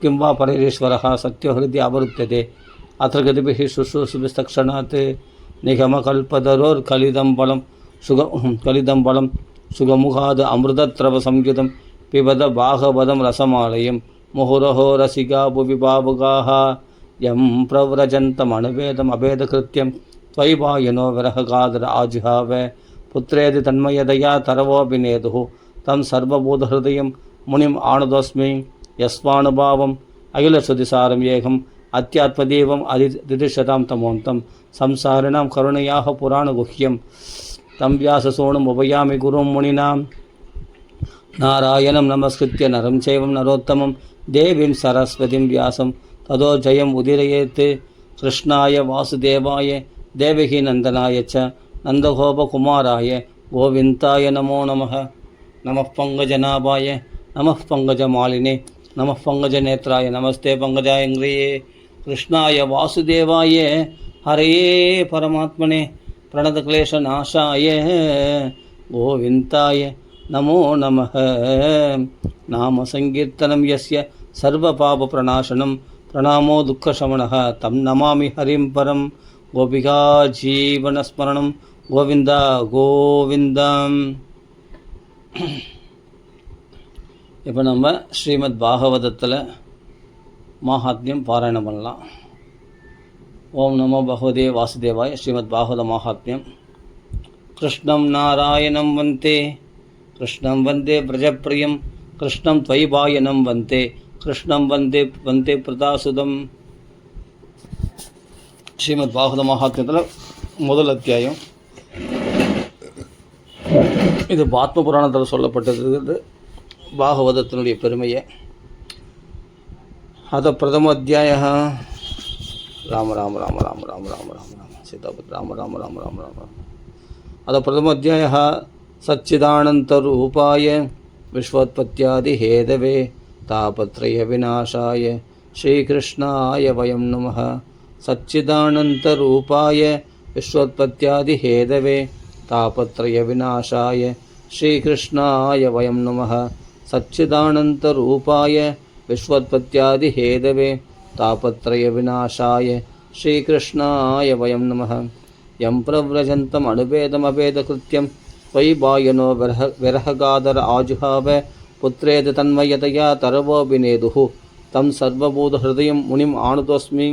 किं वा परमेश्वरः सत्यहृदय अवरुध्यते अत्र गतिभिः शुश्रूषुभिस्तक्षणात् निगमकल्पतरोर्कलिदं बलं सुगमुखाद् अमृतद्रवसंयुतं पिबद बाहवदं रसमालयं मुहुरहो रसिका भुवि भावुकाः यं प्रव्रजन्तमनुवेदम् अभेदकृत्यं त्वयि वायनो विरहगादर आजुहाव पुत्रेति तन्मयदया तरवोऽभिनेदुः तं सर्वबोधहृदयं मुनिम् आनुदोऽस्मि यस्वानुभावम् अखिलश्रुतिसारम् एकम् अत्यात्मदेवम् दिदिशतां तमोन्तं संसारिणां करुणयाः पुराणगुह्यं तं व्याससूनुम् उपयामि गुरुं मुनिनां नारायणं नमस्कृत्य नरं चैव नरोत्तमं देवीं सरस्वतीं व्यासं ततो जयम् उदीरयेत् कृष्णाय वासुदेवाय देवकी नन्दनाय च नन्दगोपकुमाराय गोविन्दाय नमो नमः नमः पंकजनाभाय नमः पंकजमालिने नमः पंकजनेत्राय नमस्ते पंकजाङ्ग्रिये कृष्णाय वासुदेवाय हरये परमात्मने प्रणतक्लेशनाशाय गोविन्दाय नमो नमः नाम संकीर्तनं यस्य सर्वपापप्रणाशनं प्रणामो दुःखशमनः तं नमामि हरिं परं गोपिका जीवनस्मरणं गोविन्द गोविन्दम् இப்போ நம்ம ஸ்ரீமத் பாகவதத்தில் மாஹாத்மியம் பாராயணம் பண்ணலாம். ஓம் நமோ பகவதே வாசுதேவாய. ஸ்ரீமத் பாகவத மாஹாத்மியம். கிருஷ்ணம் நாராயணம் வந்தே கிருஷ்ணம் வந்தே பிரஜப்பிரியம் கிருஷ்ணம் துவைபாயனம் வந்தே கிருஷ்ணம் வந்தே வந்தே பிரதாசுதம். ஸ்ரீமத் பாகவத மாஹாத்மியத்தில் முதல் அத்தியாயம். இது பாத்ம புராணத்தில் சொல்லப்பட்டிருக்கிறது பாகவதத்தினுடைய பெருமையை. அத பிரதம அத்தியாய ராம ராம ராம ராம ராம ராம ராம ராம சீதாபதி ராம ராம ராம ராம ராம ராம. அத பிரதம அத்தியாய சச்சிதானந்தரூபாய விஸ்வோத்பத்யாதி ஹேதவே தாபத்ரய விநாசாய ஸ்ரீகிருஷ்ணாய வயம் நமः. சச்சிதானந்தரூபாய விஸ்வோத்பத்யாதி ஹேதவே तापत्रय विनाशाय श्रीकृष्णाय वयं नमः. सच्चिदानन्तरूपाय विश्वोत्पत्त्यादि हेतवे तापत्रय विनाशाय श्रीकृष्णाय वयं नमः. यं प्रव्रजन्तम् अनुपेदमपेदकृत्यं त्वयि वायनो विरहगादर आजुहाव पुत्रेति तन्मयतया तरवोऽभिनेदुः तं सर्वबोधहृदयं मुनिम् आनुतोऽस्मि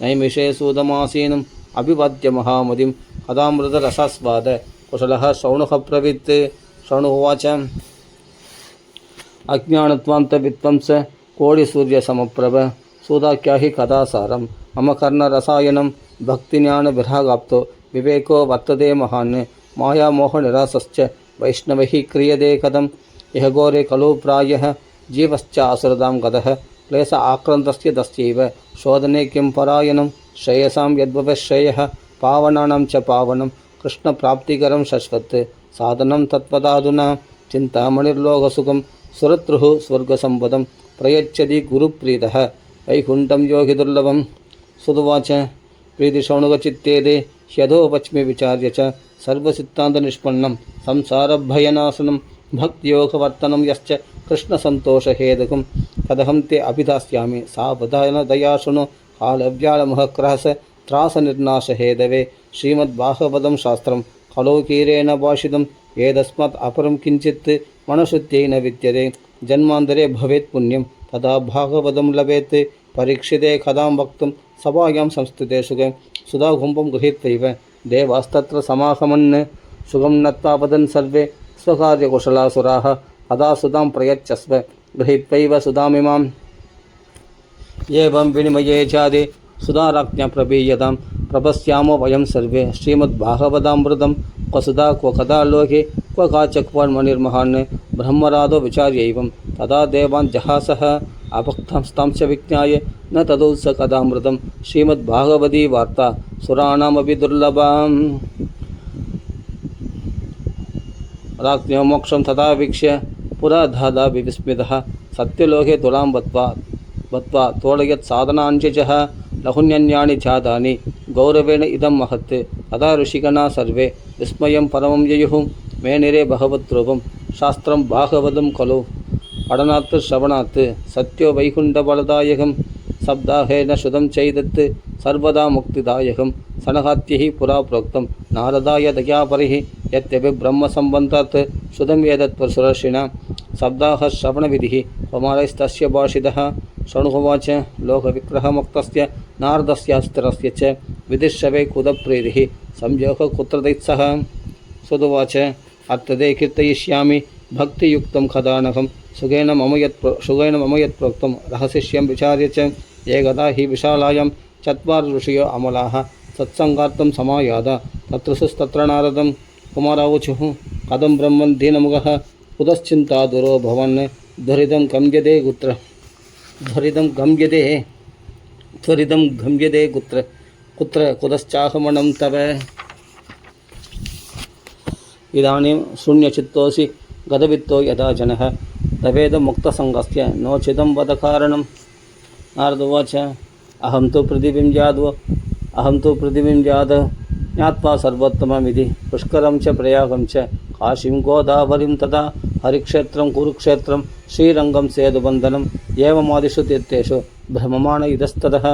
नैमिषे सूदमासीनम् अभिवाद्य महामतिं कदामृतरसास्वाद कुशलः शौणुः प्रवित्. शौणुवाच अज्ञानत्वान्तविद्वंस कोटिसूर्यसमप्रभ सूदाख्या हि कथासारं मम कर्णरसायनं भक्तिज्ञानविरागाप्तो विवेको वर्तते महान् मायामोहनिरासश्च वैष्णवैः क्रियते कथं इह घोरे खलु प्रायः जीवश्च असुरतां गतः क्लेश आक्रान्तस्य तस्यैव शोधने किं परायणं श्रेयसां यद्भवश्रेयः पावनानां च पावनं कृष्णप्राप्तिकरं शश्वत् साधनं तत्पदाधुना चिन्तामणिर्लोकसुखं सुरतृः स्वर्गसम्पदं प्रयच्छति गुरुप्रीतः वैकुण्ठं योगि दुर्लभं. सुदुवाच प्रीतिशौणुकचित्तेदे ह्यधोपच्मि विचार्य च सर्वसिद्धान्तनिष्पन्नं संसारभयनाशनं भक्तियोगवर्तनं यश्च कृष्णसन्तोषहेतुकं तदहं ते अभिधास्यामि सावधानतया शृणु कालव्यालमहक्रहस त्रासनिर्नाशहेतवे. श्रीमद्भागवतं शास्त्रं खलोकीरेण भाषितं एतस्मात् अपरं किञ्चित् मनशुद्ध्यै न विद्यते. जन्मान्तरे भवेत् पुण्यं तदा भागवतं लभेत्. परीक्षिते कथां वक्तुं सभायां संस्थिते सुखे सुधाकुम्भं गृहीत्वैव देवास्तत्र समागमन् सुखं नत्वा वदन् सर्वे स्वकार्यकुशलासुराः कदा सुधां प्रयच्छस्व गृहीत्वैव सुधामिमाम्. एवं विनिमये जाते सुधाराज्ञा प्रपीयतां प्रपश्यामो वयं सर्वे श्रीमद्भागवतामृतं क्व सुधा क्व कदा लोके क्व काचक्वान्मनिर्महान् ब्रह्मराधो विचार्यैवं तदा देवान् जहासः अपक्तांश्च विज्ञाय न तदुत्स कदामृतं श्रीमद्भागवती वार्ता सुराणामपि दुर्लभाम्. राज्ञो मोक्षं तथा वीक्ष्य पुरा धादा विस्मितः सत्यलोके तुलां बत्वा तोडयत् साधनाञ्चः लहुन्यन्यानि जातानि गौरवेण इदं महत्. तदा ऋषिगणा सर्वे विस्मयं परमं ययुः मेनिरे भगवद्रूपं शास्त्रं भागवतं खलु पठनात् श्रवणात् सत्यो वैकुण्ठफलदायकं शब्दाहेन श्रुतं चैदत् सर्वदा मुक्तिदायकं सनहात्यैः पुरा प्रोक्तं नारदाय दयापरिः यद्यपि ब्रह्मसम्बन्धात् श्रुतं एतत् परशुरार्षिणा शब्दाः श्रवणविधिः कुमारैस्तस्य भाषितः शृणुवाच लोकविग्रहमुक्तस्य नारदस्यास्त्रस्य च विदिश्यवे कुतप्रीतिः संयोगः कुत्र दैत्सः सुदुवाच अर्थदे कीर्तयिष्यामि भक्तियुक्तं कदानकं सुखेन मम यत् प्रोक्तं रहस्यं विचार्य च एकदा हि विशालायां चत्वारि ऋषयो अमलाः सत्सङ्गार्थं समायात तत्रसुस्तत्र नारदं कुमारावुचुः कथं ब्रह्मन् दीनमुखः कुतश्चिन्तादुरो भवन् त्वरितं गम्यते कुत्र कुतश्चाहमनं तव इदानीं शून्यचित्तोऽसि गतवित्तो यदा जनः तवेदमुक्तसङ्गस्य नोचितं वद कारणं नारदोवाच अहं तु पृथिवीं जातः ज्ञात्वा सर्वोत्तममिति पुष्करं च प्रयागं च काशीं गोदावरीं तथा हरिक्षेत्रं कुरुक्षेत्रं श्रीरङ्गं सेतुबन्धनम् एवमादिषु तीर्थेषु भ्रममाण इतस्ततः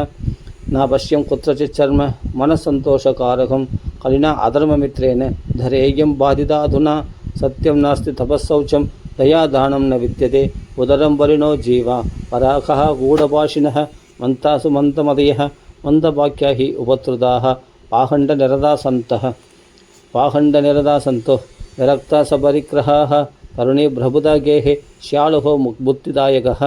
न पश्यं कुत्रचित् चर्म मनस्सन्तोषकारकं कलिना अधर्ममित्रेण धरेयं बाधिताधुना सत्यं नास्ति तपःशौचं दयादानं न विद्यते उदरं वरिणो जीवा पराखः गूढभाषिणः मन्तासु मन्तमदयः मन्दवाक्या हि उपत्रुताः पाखण्डनिरदा सन्तो विरक्ता सबरिग्रहाः तरुणी प्रभुता गेहे श्यालुहो बुद्धिदायकः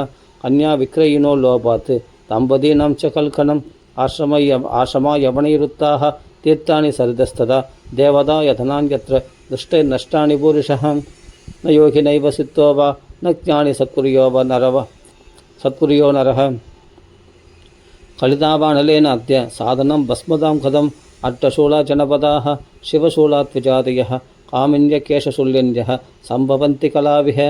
कन्या विक्रयिणो लोपात् दम्पतीनां च कल्कनम् आश्रमयवनैरुत्ताः तीर्थानि सरितस्तदा देवता यथनान्यत्र दृष्टैर्नष्टानि पुरुषः न योगिनैव सिद्धो वा न ज्ञानि सत्कुर्यो नरः कलितावानलेन अद्य साधनं भस्मतां कथम् अट्टशूला जनपदाः शिवशूलात्विजातयः कामिन्यकेशशूल्यन्यः सम्भवन्ति कलाविः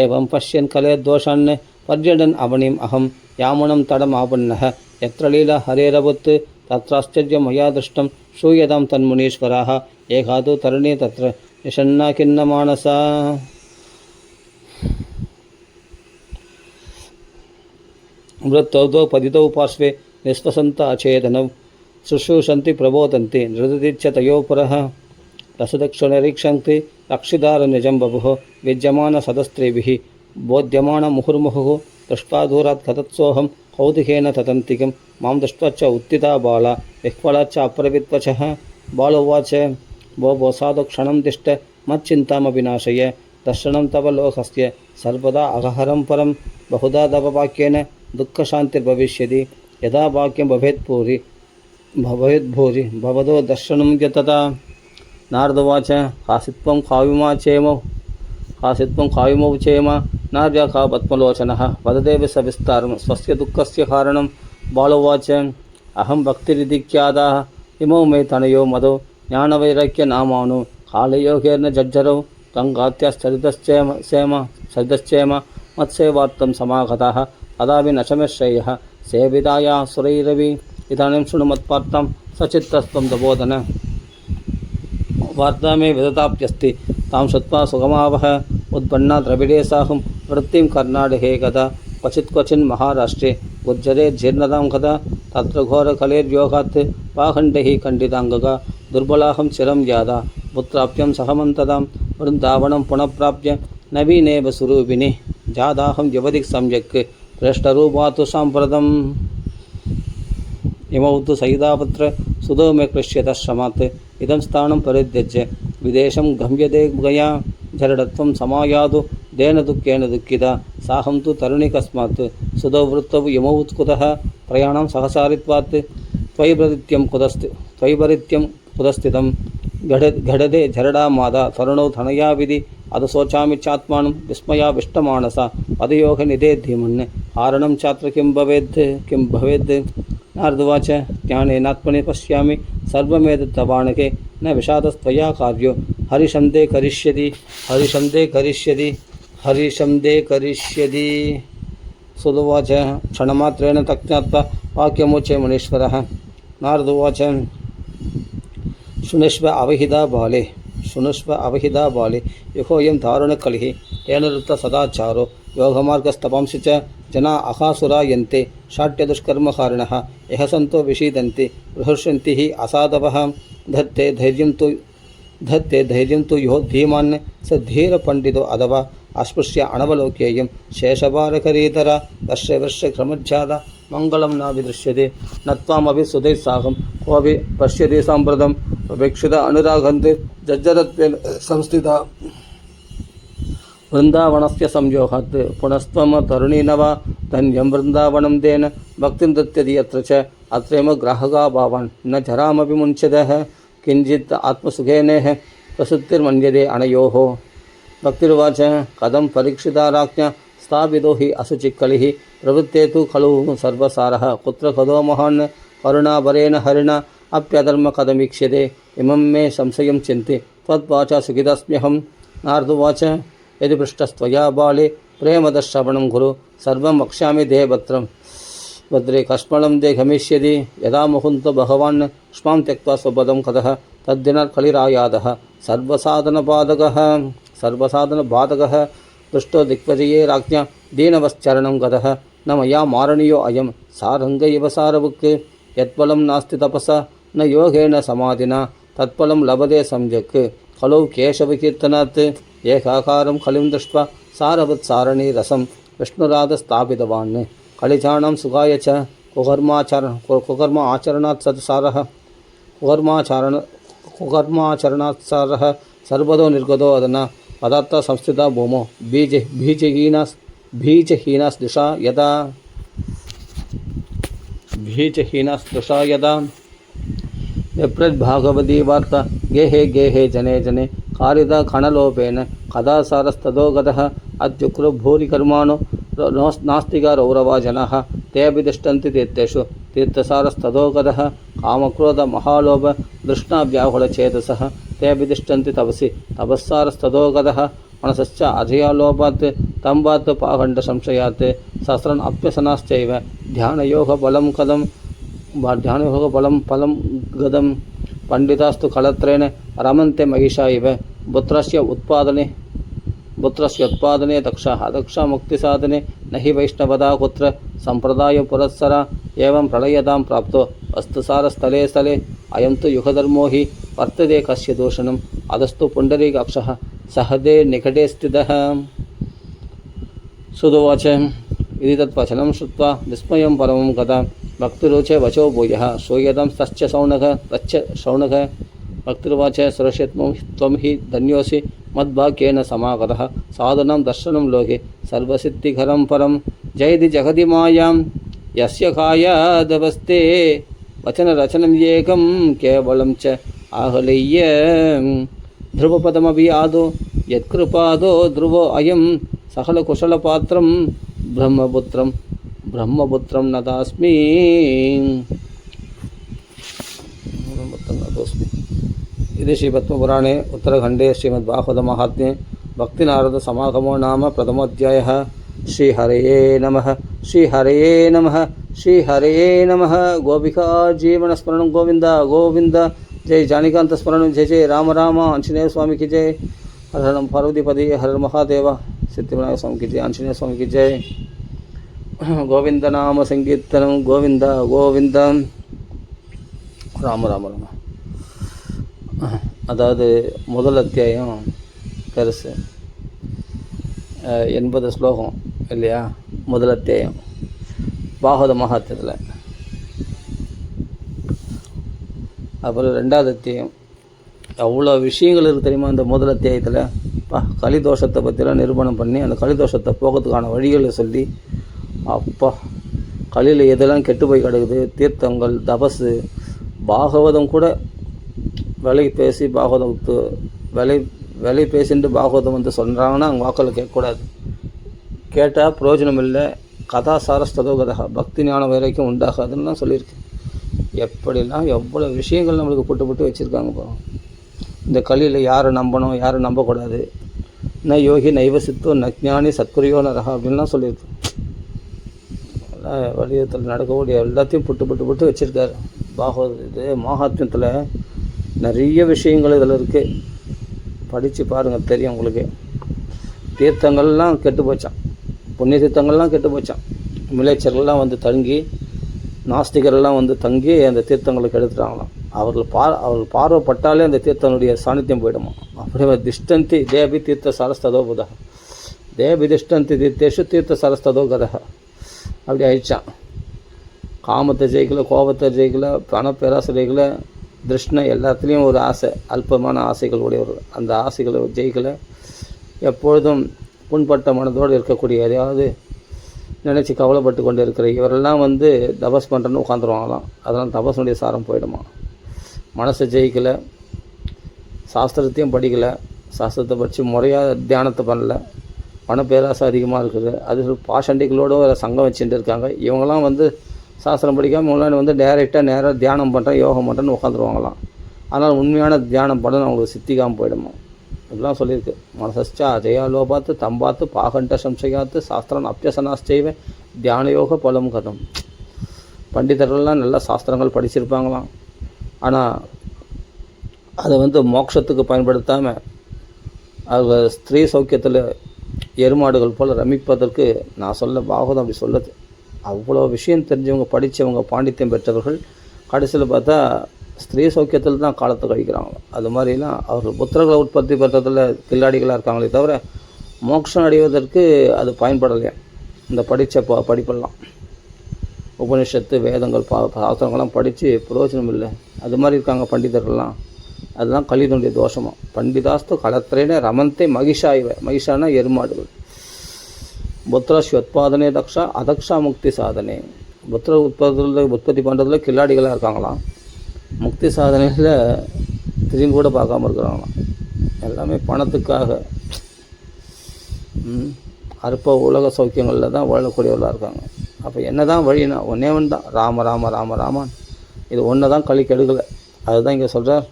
एवं पश्यन् कलेर्दोषान् पर्यटन् अवनिम् अहं यामुनं तडमापन्नः यत्र लीला हरेरवत् तत्राश्चर्यं मया दृष्टं श्रूयतां तन्मुनीश्वराः एका तु तरुणी तत्र निषण्णा खिन्नमानसा मृत्तौ पतितौ पार्श्वे निःश्वसन्त अचेतनौ शुश्रूषन्ति प्रबोधन्ति नृदतीच्च तयोः पुरः रसदक्षुणरीक्षन्ति रक्षितारनिजं बभुः विद्यमानसदस्त्रीभिः बोध्यमानमुहुर्मुहुः दृष्ट्वा दूरात् गतत्सोऽहं कौतुकेन ततन्तिकं मां दृष्ट्वा च उत्थिता बाला विह्वलाच्च अप्रविद्वचः बालोवाच भो साधु क्षणं तिष्ठ मच्चिन्तामपि नाशय दर्शनं तव लोकस्य सर्वदा अहरं परं बहुधा तव वाक्येन दुःखशान्तिर्भविष्यति यदा वाक्यं भवेद्भूरि भवतो दर्शनं यतता नारदोवाच कासित्वं काव्यमौ चेम नार्या का पद्मलोचनः वददेव सविस्तारं स्वस्य दुःखस्य कारणं बालोवाच अहं भक्तिरिधिख्याताः इमौ मे तनयो मदो ज्ञानवैराग्यनामानो कालयोगेन जज्जरौ तङ्गात्यश्चरितश्चेम मत्सेवार्थं समागतः तदापि न च मे श्रेयः सेविताया सुरैरवि इदानीं शृणुमत्पार्थं सचित्तस्त्वं दबोधन वार्ता मे विदताप्यस्ति तां श्रुत्वा सुगमावह उत्पन्ना द्रविडे साहं वृत्तिं कर्णाटके गता क्वचिन् महाराष्ट्रे गुज्जरे जीर्णतां कदा तत्र घोरकलेर्योगात् पाखण्डैः खण्डिताङ्गगा दुर्बलाहं चिरं यादा पुत्राप्यं सहमन्तदां वृन्दावनं पुनः प्राप्य नवीनेव स्वरूपिणि जादाहं युवतिः सम्यक् प्रेष्ठरूपा तु साम्प्रतम् इमौ तु सहितापत्र सुधो मे क्लिश्यतः श्रमात् इदं स्थानं परित्यज्य विदेशं गम्यते गया जरडत्वं समायातु देन दुःखेन दुःखिता साहं तु तरुणी कस्मात् सुधो वृत्तौ इमौ उत्कुतः प्रयाणं सहसारित्वात् त्वयिपरित्यं कुतस्थितं घटते झरडा मादा तरुणौ धनया विधि अधशोचामि चात्मानं विस्मयाविष्टमानसा पदयोगनिधे धीमन् कारणं चात्र किं भवेद् नारदोवाच ज्ञानेनात्मनि पश्यामि सर्वमेतत्तवाणके न विषादस्त्वया कार्यो हरिशब्दे करिष्यति सुदुवाच क्षणमात्रेण तज्ञात्वा वाक्यमुच्चे मुनीश्वरः नारदोवाच शुनश्व अवहिता बाले यहोऽयं दारुणकलिः तेन ऋतः सदाचारो योगमार्गस्तपांसि च जना अहासुरा यन्ते शाट्यदुष्कर्मकारिणः यः सन्तो विषीदन्ति प्रहर्षन्ति हि असाधवः धत्ते धैर्यं तु यो धीमान् स धीरपण्डितो अथवा अस्पृश्य अनवलोक्येयं शेषभारकरीधर वर्षक्रमज्जात मङ्गलं न विदृश्यते न त्वामपि सुदैस्साहं कोऽपि पश्यति साम्प्रतं विक्षित अनुरागन्ते जज्जरत्वेन संस्थिता वृन्दावनस्य संयोगात् पुनस्त्वं तरुणीनव धन्यं वृन्दावनं तेन भक्तिं दत्यति यत्र च अत्रैव ग्राहका भावान् न जरामपि मुञ्चतः किञ्चित् आत्मसुखेनेह प्रसुतिर्मन्यते अनयोः भक्तिर्वाच कथं परीक्षिता राज्ञा स्थापितो हि असुचिक्कलिः प्रवृत्ते तु खलु सर्वसारः कुत्र कदो महान् करुणाभरेण हरिणा अप्यधर्म कथमीक्ष्यते इमं मे संशयं चिन्ते त्वद्वाचा सुखितस्म्यहं नारदुवाच यदि पृष्टस्त्वया बाले प्रेमदश्रवणं कुरु सर्वं वक्ष्यामि ते भद्रे कष्मलं ते गमिष्यति यदा मुहुन्तो भगवान् क्ष्मां त्यक्त्वा स्वपदं कतः तद्दिनात् कलिरायादः सर्वसाधनबाधकः दुष्टो दिग्विजये राज्ञा दीनवश्चरणं गतः न मया मारणीयो अयं सारङ्ग इव सारवुक् यत्फलं नास्ति तपसा न योगेन समाधिना तत्फलं लभते सम्यक् खलु केशवकीर्तनात् एकाकारं खलिं दृष्ट्वा सारवत्सारणी रसं विष्णुराधस्थापितवान् कलिजानां सुखाय च कुकर्माचरणात् सत्सारः कुकर्माचरणात् सारः सर्वतो निर्गतो अदना पदार्थ संस्थिता भूमौ बीजहीनास्दृशा यदा विप्रद्भागवती वार्ता गेहे गेहे जने जने कारिदा खणलोपेन कदा सारस्ततो गतः अत्युक्रो भूरि कर्माणो नास्तिका रौरवा जनाः तेऽपि तिष्ठन्ति तीर्थेषु तीर्थसारस्ततो गतः कामक्रोध महालोभ तृष्णाव्याकुलचेतसः तेऽपि तिष्ठन्ति तपसि तपस्सारस्ततो गतः मनसश्च अजयालोपात् तम्बात् पाखण्डसंशयात् सहस्रन् अप्यसनाश्चैव ध्यानयोगबलं फलं गदं पंडितास्तु कलत्रेण रमन्ते महिषा इव पुत्रस्य उत्पादने दक्षा मुक्तिसाधने न हि वैष्णवदा कुत्र संप्रदाय पुरस्सरा एवं प्रलयतां प्राप्तो वस्तुसारस्थले स्थले अयं तु युगधर्मो हि वर्तते कस्य दूषणम् अधस्तु पुण्डरीकाक्षः सहदे निकटे स्थितः सुदुवाच इति तत्वचनं श्रुत्वा विस्मयं परमं गता भक्तिरोचे वचो भूयः श्रूयतं तच्च शौनकः भक्तिर्वाच सुरक्षित्वं हि धन्योऽसि मद्भाग्येन समागतः साधुनां दर्शनं लोके सर्वसिद्धिकरं परं जयति जगति मायां यस्य कायादवस्ते वचनरचनं एकं केवलं च आहलय्य ध्रुवपदमपि आदो यत्कृपादो ध्रुवो अयं सकलकुशलपात्रं ब्रह्मपुत्रं नदास्मि इति श्रीपद्मपुराणे उत्तरखण्डे श्रीमद्भागवतमाहात्म्ये भक्तिनारदसमागमो नाम प्रथमोऽध्यायः। श्रीहरये नमः। श्रीहरये नमः। श्रीहरये नमः। गोपिका जीवनस्मरणं गोविंद गोविंद। जय जानिकान्तस्मरणं जय जय राम राम। आंजनेय स्वामी की जय। हर हर पार्वतीपति हर महादेव। सिद्धिविनायक स्वामी की जय। आंजनेय स्वामी की जय। गोविंद नाम संकीर्तनं गोविंद गोविंद। ராம ராம ராம. அதாவது முதல் அத்தியாயம் பெருசு, 80 ஸ்லோகம் இல்லையா முதல் அத்தியாயம் பாகவத மகாத்மியத்தில். அப்புறம் ரெண்டாவது அத்தியாயம் அவ்வளோ விஷயங்கள் இருக்குது தெரியுமா அந்த முதல் அத்தியாயத்தில். கலிதோஷத்தை பற்றிலாம் நிரூபணம் பண்ணி அந்த கலிதோஷத்தை போகிறதுக்கான வழிகளை சொல்லி, அப்பா கலியில் எதெல்லாம் கெட்டு போய் கிடக்குது, தீர்த்தங்கள் தபசு பாகவதம் கூட விலை பேசி பாகவதம் விலை பேசிட்டு பாகவதம் வந்து சொல்கிறாங்கன்னா அவங்க வாக்களை கேட்கக்கூடாது. கேட்டால் பிரயோஜனம் இல்லை. கதா சாரஸ்ததோ கதா பக்தி ஞானம் வரைக்கும் உண்டாகாதுன்னு தான் சொல்லியிருக்கு. எப்படிலாம் எவ்வளோ விஷயங்கள் நம்மளுக்கு புட்டு வச்சுருக்காங்க போகிறோம். இந்த கலியில் யாரை நம்பணும் யாரை நம்பக்கூடாது, ந யோகி நைவ சித்தோ நஜானி சத்குரியோ நரகா அப்படின்லாம் சொல்லியிருக்கு. வலியுறுத்தல் நடக்கக்கூடிய எல்லாத்தையும் புட்டு வச்சுருக்காரு பாகவத. இது மகாத்மியத்தில் நிறைய விஷயங்கள் இதில் இருக்குது. படித்து பாருங்கள் தெரியும் உங்களுக்கு. தீர்த்தங்கள்லாம் கெட்டு போச்சான். புண்ணிய தீர்த்தங்கள்லாம் கெட்டு போச்சான். மிலேச்சர்கள்லாம் வந்து தங்கி, நாஸ்திகரெல்லாம் வந்து தங்கி அந்த தீர்த்தங்களுக்கு எடுத்துட்டாங்களாம். அவர்கள் பார்வைப்பட்டாலே அந்த தீர்த்தனுடைய சாநித்தியம் போயிடுமா. அப்படியே திஷ்டந்தி தேபி தீர்த்த சரஸ்ததோ புதா, தேபி திஷ்டந்தி தீர்த்தேஷு தீர்த்த சரஸ்ததோ கதா. அப்படி ஆயிடுச்சான். காமத்தை ஜெயிக்கல, கோபத்தை ஜெயிக்கல, பணப்பேராசை ஜெயிக்கல, திருஷ்ணை எல்லாத்துலேயும் ஒரு ஆசை, அல்பமான ஆசைகள் உடையவர்கள். அந்த ஆசைகளை ஜெயிக்கலை. எப்பொழுதும் புண்பட்ட மனதோடு இருக்கக்கூடிய எதையாவது நினச்சி கவலைப்பட்டு கொண்டு இருக்கிற இவரெல்லாம் வந்து தபஸ் பண்ணுறன்னு உட்காந்துருவாங்களாம். அதனால் தபஸுடைய சாரம் போயிடுமா. மனசை ஜெயிக்கலை, சாஸ்திரத்தையும் படிக்கலை, சாஸ்திரத்தை படித்து முறையாக தியானத்தை பண்ணல, பணப்பேராசை அதிகமாக இருக்குது. அது பாஷண்டிகளோடு சங்கம் வச்சுட்டு இருக்காங்க. இவங்கெல்லாம் வந்து சாஸ்திரம் படிக்காமல் இவங்களாம் வந்து நேராக தியானம் பண்ணுறேன், யோகம் பண்ணுறேன்னு உட்காந்துருவாங்களாம். அதனால் உண்மையான தியானம் பண்ண அவங்களுக்கு சித்திக்காமல் போயிடுமா. இப்படிலாம் சொல்லியிருக்கு. மனசஸ்சா அஜயா லோபாத்து தம்பாத்து பாகண்ட சம்சயாத்து சாஸ்திரம் அப்பியசனாஸ்தேவே தியான யோக பலம் கதம். பண்டிதர்கள்லாம் நல்ல சாஸ்திரங்கள் படிச்சிருப்பாங்களாம். ஆனால் அதை வந்து மோட்சத்துக்கு பயன்படுத்தாமல் அவங்க ஸ்திரீ சௌக்கியத்தில் எருமாடுகள் போல் ரமிப்பதற்கு நான் சொல்ல பாகவதம் அப்படி சொல்லுது. அவ்வளோ விஷயம் தெரிஞ்சவங்க, படித்தவங்க, பாண்டித்யம் பெற்றவர்கள் கடைசியில் பார்த்தா ஸ்திரீ சௌக்கியத்தில் தான் காலத்தை கழிக்கிறாங்களோ. அது மாதிரிலாம் அவர்கள் புத்திரர்களை உற்பத்தி பெற்றதில் கில்லாடிகளாக இருக்காங்களே தவிர மோட்சம் அடைவதற்கு அது பயன்படலையா இந்த படித்த படிப்பெல்லாம். உபனிஷத்து வேதங்கள் சாஸ்திரங்கள்லாம் படித்து பிரயோஜனம் இல்லை. அது மாதிரி இருக்காங்க பண்டிதர்கள்லாம். அதுதான் கலிதனுடைய தோஷமாக. பண்டிதாஸ்து கலத்திரேனே ரமந்தே மகிஷாய்வை. மகிஷானா எருமாடுகள். புத்திராசி உத்பாதனே தக்ஷா அதக்ஷா முக்தி சாதனை. புத்திர உற்பத்தி பண்ணுறதுல கில்லாடிகளாக இருக்காங்களாம். முக்தி சாதனையில் திரும்பி கூட பார்க்காம இருக்கிறாங்களாம். எல்லாமே பணத்துக்காக அற்ப உலக சௌக்கியங்களில் தான் வாழக்கூடியவர்களாக இருக்காங்க. அப்போ என்ன தான் வழினா ஒன்றே ஒன்று தான், ராம ராம ராம ராமான். இது ஒன்று தான் களி கெடுக்கலை. அதுதான் இங்கே சொல்கிறார்.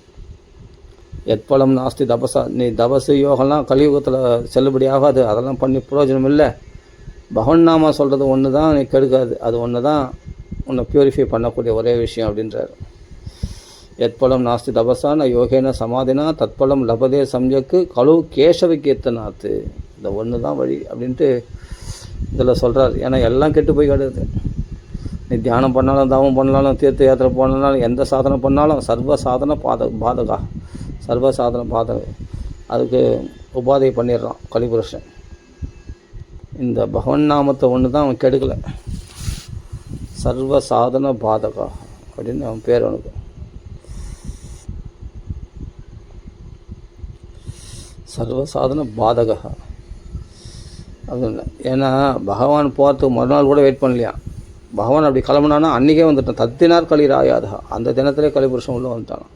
எத்பலம் நாஸ்தி தபசா. நீ தபசு யோகம்லாம் கலியுகத்தில் செல்லுபடி ஆகாது. அதெல்லாம் பண்ணி பிரயோஜனம் இல்லை. பகவன் நாமா சொல்கிறது ஒன்று தான் நீ கெடுக்காது. அது ஒன்று தான் உன்னை ப்யூரிஃபை பண்ணக்கூடிய ஒரே விஷயம் அப்படின்றார். எத்பலம் நாஸ்தி தபசான யோகேன சமாதினா தத்பலம் லபதே சம்யக்கு கலு கேசவ கீர்த்தனாத்து. இந்த ஒன்று தான் வழி அப்படின்ட்டு இதில் சொல்கிறார். ஏன்னா எல்லாம் கெட்டு போய் கிடக்குது. நீ தியானம் பண்ணாலும், தவம் பண்ணாலும், தீர்த்த யாத்திரை போனாலும், எந்த சாதனை பண்ணாலும் சர்வ சாதனை பாதகா, சர்வ சாதனை பாதக. அதுக்கு உபாதை பண்ணிடுறான் கலிபுருஷன். இந்த பகவன் நாமத்தை ஒன்று தான் அவன் கெடுக்கலை. சர்வ சாதன பாதகா அப்படின்னு அவன் பேர். அவனுக்கு சர்வசாதன பாதகா அப்படின்னு. ஏன்னா பகவான் போகிறதுக்கு மறுநாள் கூட வெயிட் பண்ணலையா. பகவான் அப்படி கிளம்புனான்னா அன்றைக்கே வந்துட்டான். தத்தினார் களி ராயாதா. அந்த தினத்திலே கலிபுருஷன் உள்ளே வந்துட்டான்.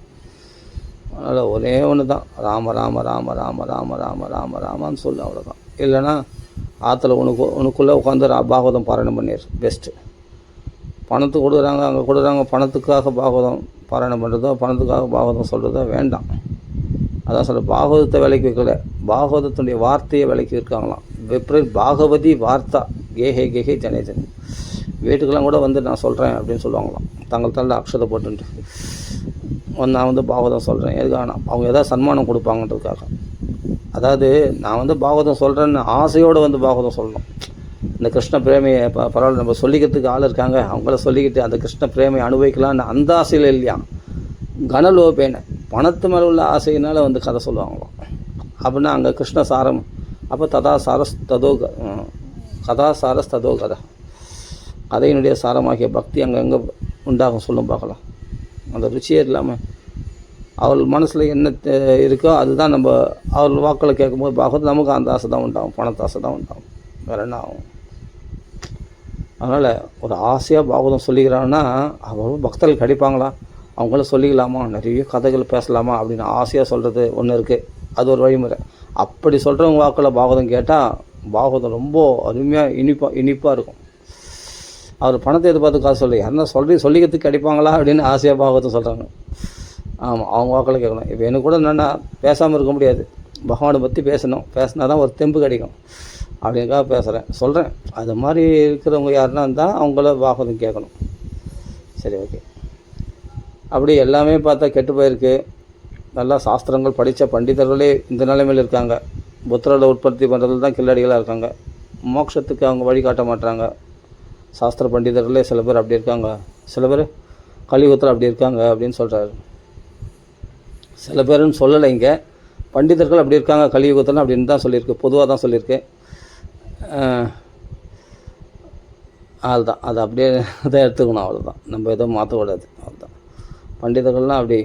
அதனால் ஒரே ஒன்று தான், ராம ராம ராம ராம ராம ராம ராம ராமான்னு சொல்லு, அவ்வளோதான். இல்லைன்னா ஆற்றுல உனக்குள்ளே உட்காந்து பாகவதம் பாராயணம் பண்ணிடு, பெஸ்ட்டு. பணத்துக்கு கொடுக்குறாங்க, அங்கே கொடுக்குறாங்க, பணத்துக்காக பாகவதம் பாராயணம் பண்ணுறதோ பணத்துக்காக பாகவதம் சொல்கிறதோ வேண்டாம். அதான் சொல்ல, பாகவதத்தை விலைக்கு வைக்கல, பாகவதத்துடைய வார்த்தையை விலைக்கு இருக்காங்களாம். விப்ரீத் பாகவதி வார்த்தா கேஹே கேஹே ஜனே ஜனே. வீட்டுக்கெல்லாம் கூட வந்து நான் சொல்கிறேன் அப்படின்னு சொல்லுவாங்களாம். தங்கள் தள்ள அக்ஷதை போட்டுன்ட்டு நான் வந்து பாகவதம் சொல்கிறேன். எதுக்காக? அவங்க எதாவது சன்மானம் கொடுப்பாங்கன்றதுக்காக. அதாவது நான் வந்து பாகவதம் சொல்கிறேன்னு ஆசையோடு வந்து பாகவதம் சொல்லணும். இந்த கிருஷ்ண பிரேமையை பரவாயில்ல, நம்ம சொல்லிக்கிறதுக்கு ஆள் இருக்காங்க, அவங்கள சொல்லிக்கிட்டு அந்த கிருஷ்ண பிரேமையை அனுபவிக்கலான்னு அந்த ஆசையில் இல்லையா. கனலோபேனை பணத்து மேலே உள்ள ஆசையினால் வந்து கதை சொல்லுவாங்களாம். அப்படின்னா அங்கே கிருஷ்ண சாரம். அப்போ ததா சாரஸ் ததோ கதா சாரஸ் ததோ கதை. கதையினுடைய சாரமாகிய பக்தி அங்கே உண்டாகும் சொல்லும் பார்க்கலாம். அந்த ருச்சியே இல்லாமல் அவள் மனசில் என்ன இருக்கோ அதுதான் நம்ம அவள் வாக்களை கேட்கும்போது பார்க்குறது நமக்கு அந்த ஆசை தான் உண்டாகும், பணத்து ஆசை தான் உண்டாகும். வேறு என்ன ஆகும்? அதனால் ஒரு ஆசையாக பாகவதம் சொல்லிக்கிறான்னா அவங்களும் பக்தர்கள் கிடைப்பாங்களா, அவங்கள சொல்லிக்கலாமா, நிறைய கதைகள் பேசலாமா அப்படின்னு ஆசையாக சொல்கிறது ஒன்று இருக்குது. அது ஒரு வழிமுறை. அப்படி சொல்கிறவங்க வாக்கில் பாகவதம் கேட்டால் பாகவதம் ரொம்ப அருமையாக இனிப்பாக இருக்கும். அவர் பணத்தை எதிர்பார்த்து காசு சொல்லி யாருன்னா சொல்லிக்கிறதுக்கு கிடைப்பாங்களா அப்படின்னு ஆசையாக பாகவதம் சொல்கிறாங்க. ஆமாம், அவங்க வாக்கில் கேட்கணும். இப்போ எனக்கு கூட என்னென்னா பேசாமல் இருக்க முடியாது, பகவானை பற்றி பேசினா தான் ஒரு தெம்பு கிடைக்கும் அப்படிங்கிறக்காக பேசுகிறேன், சொல்கிறேன். அது மாதிரி இருக்கிறவங்க யாருன்னா இருந்தால் அவங்கள பாகவதம் கேட்கணும். சரி, ஓகே. அப்படி எல்லாமே பார்த்தா கெட்டு போயிருக்கு. நல்லா சாஸ்திரங்கள் படித்த பண்டிதர்களே இந்த நிலைமையில் இருக்காங்க. புத்திரரை உற்பத்தி பண்ணுறதுல தான் கில்லாடிகளாக இருக்காங்க. மோட்சத்துக்கு அவங்க வழிகாட்ட மாட்டாங்க. சாஸ்திர பண்டிதர்களே சில பேர் அப்படி இருக்காங்க, சில பேர் கலியுகத்தில் அப்படி இருக்காங்க அப்படின்னு சொல்கிறாரு. சில பேருன்னு சொல்லலை, இங்கே பண்டிதர்கள் அப்படி இருக்காங்க கலியுகத்தில் அப்படின்னு தான் சொல்லியிருக்கு, பொதுவாக தான் சொல்லியிருக்கு. அதுதான், அதை அப்படியே தான் எடுத்துக்கணும், அவ்வளோதான். நம்ம எதுவும் மாற்றக்கூடாது, அவ்வளோதான். பண்டிதர்கள்லாம் அப்படி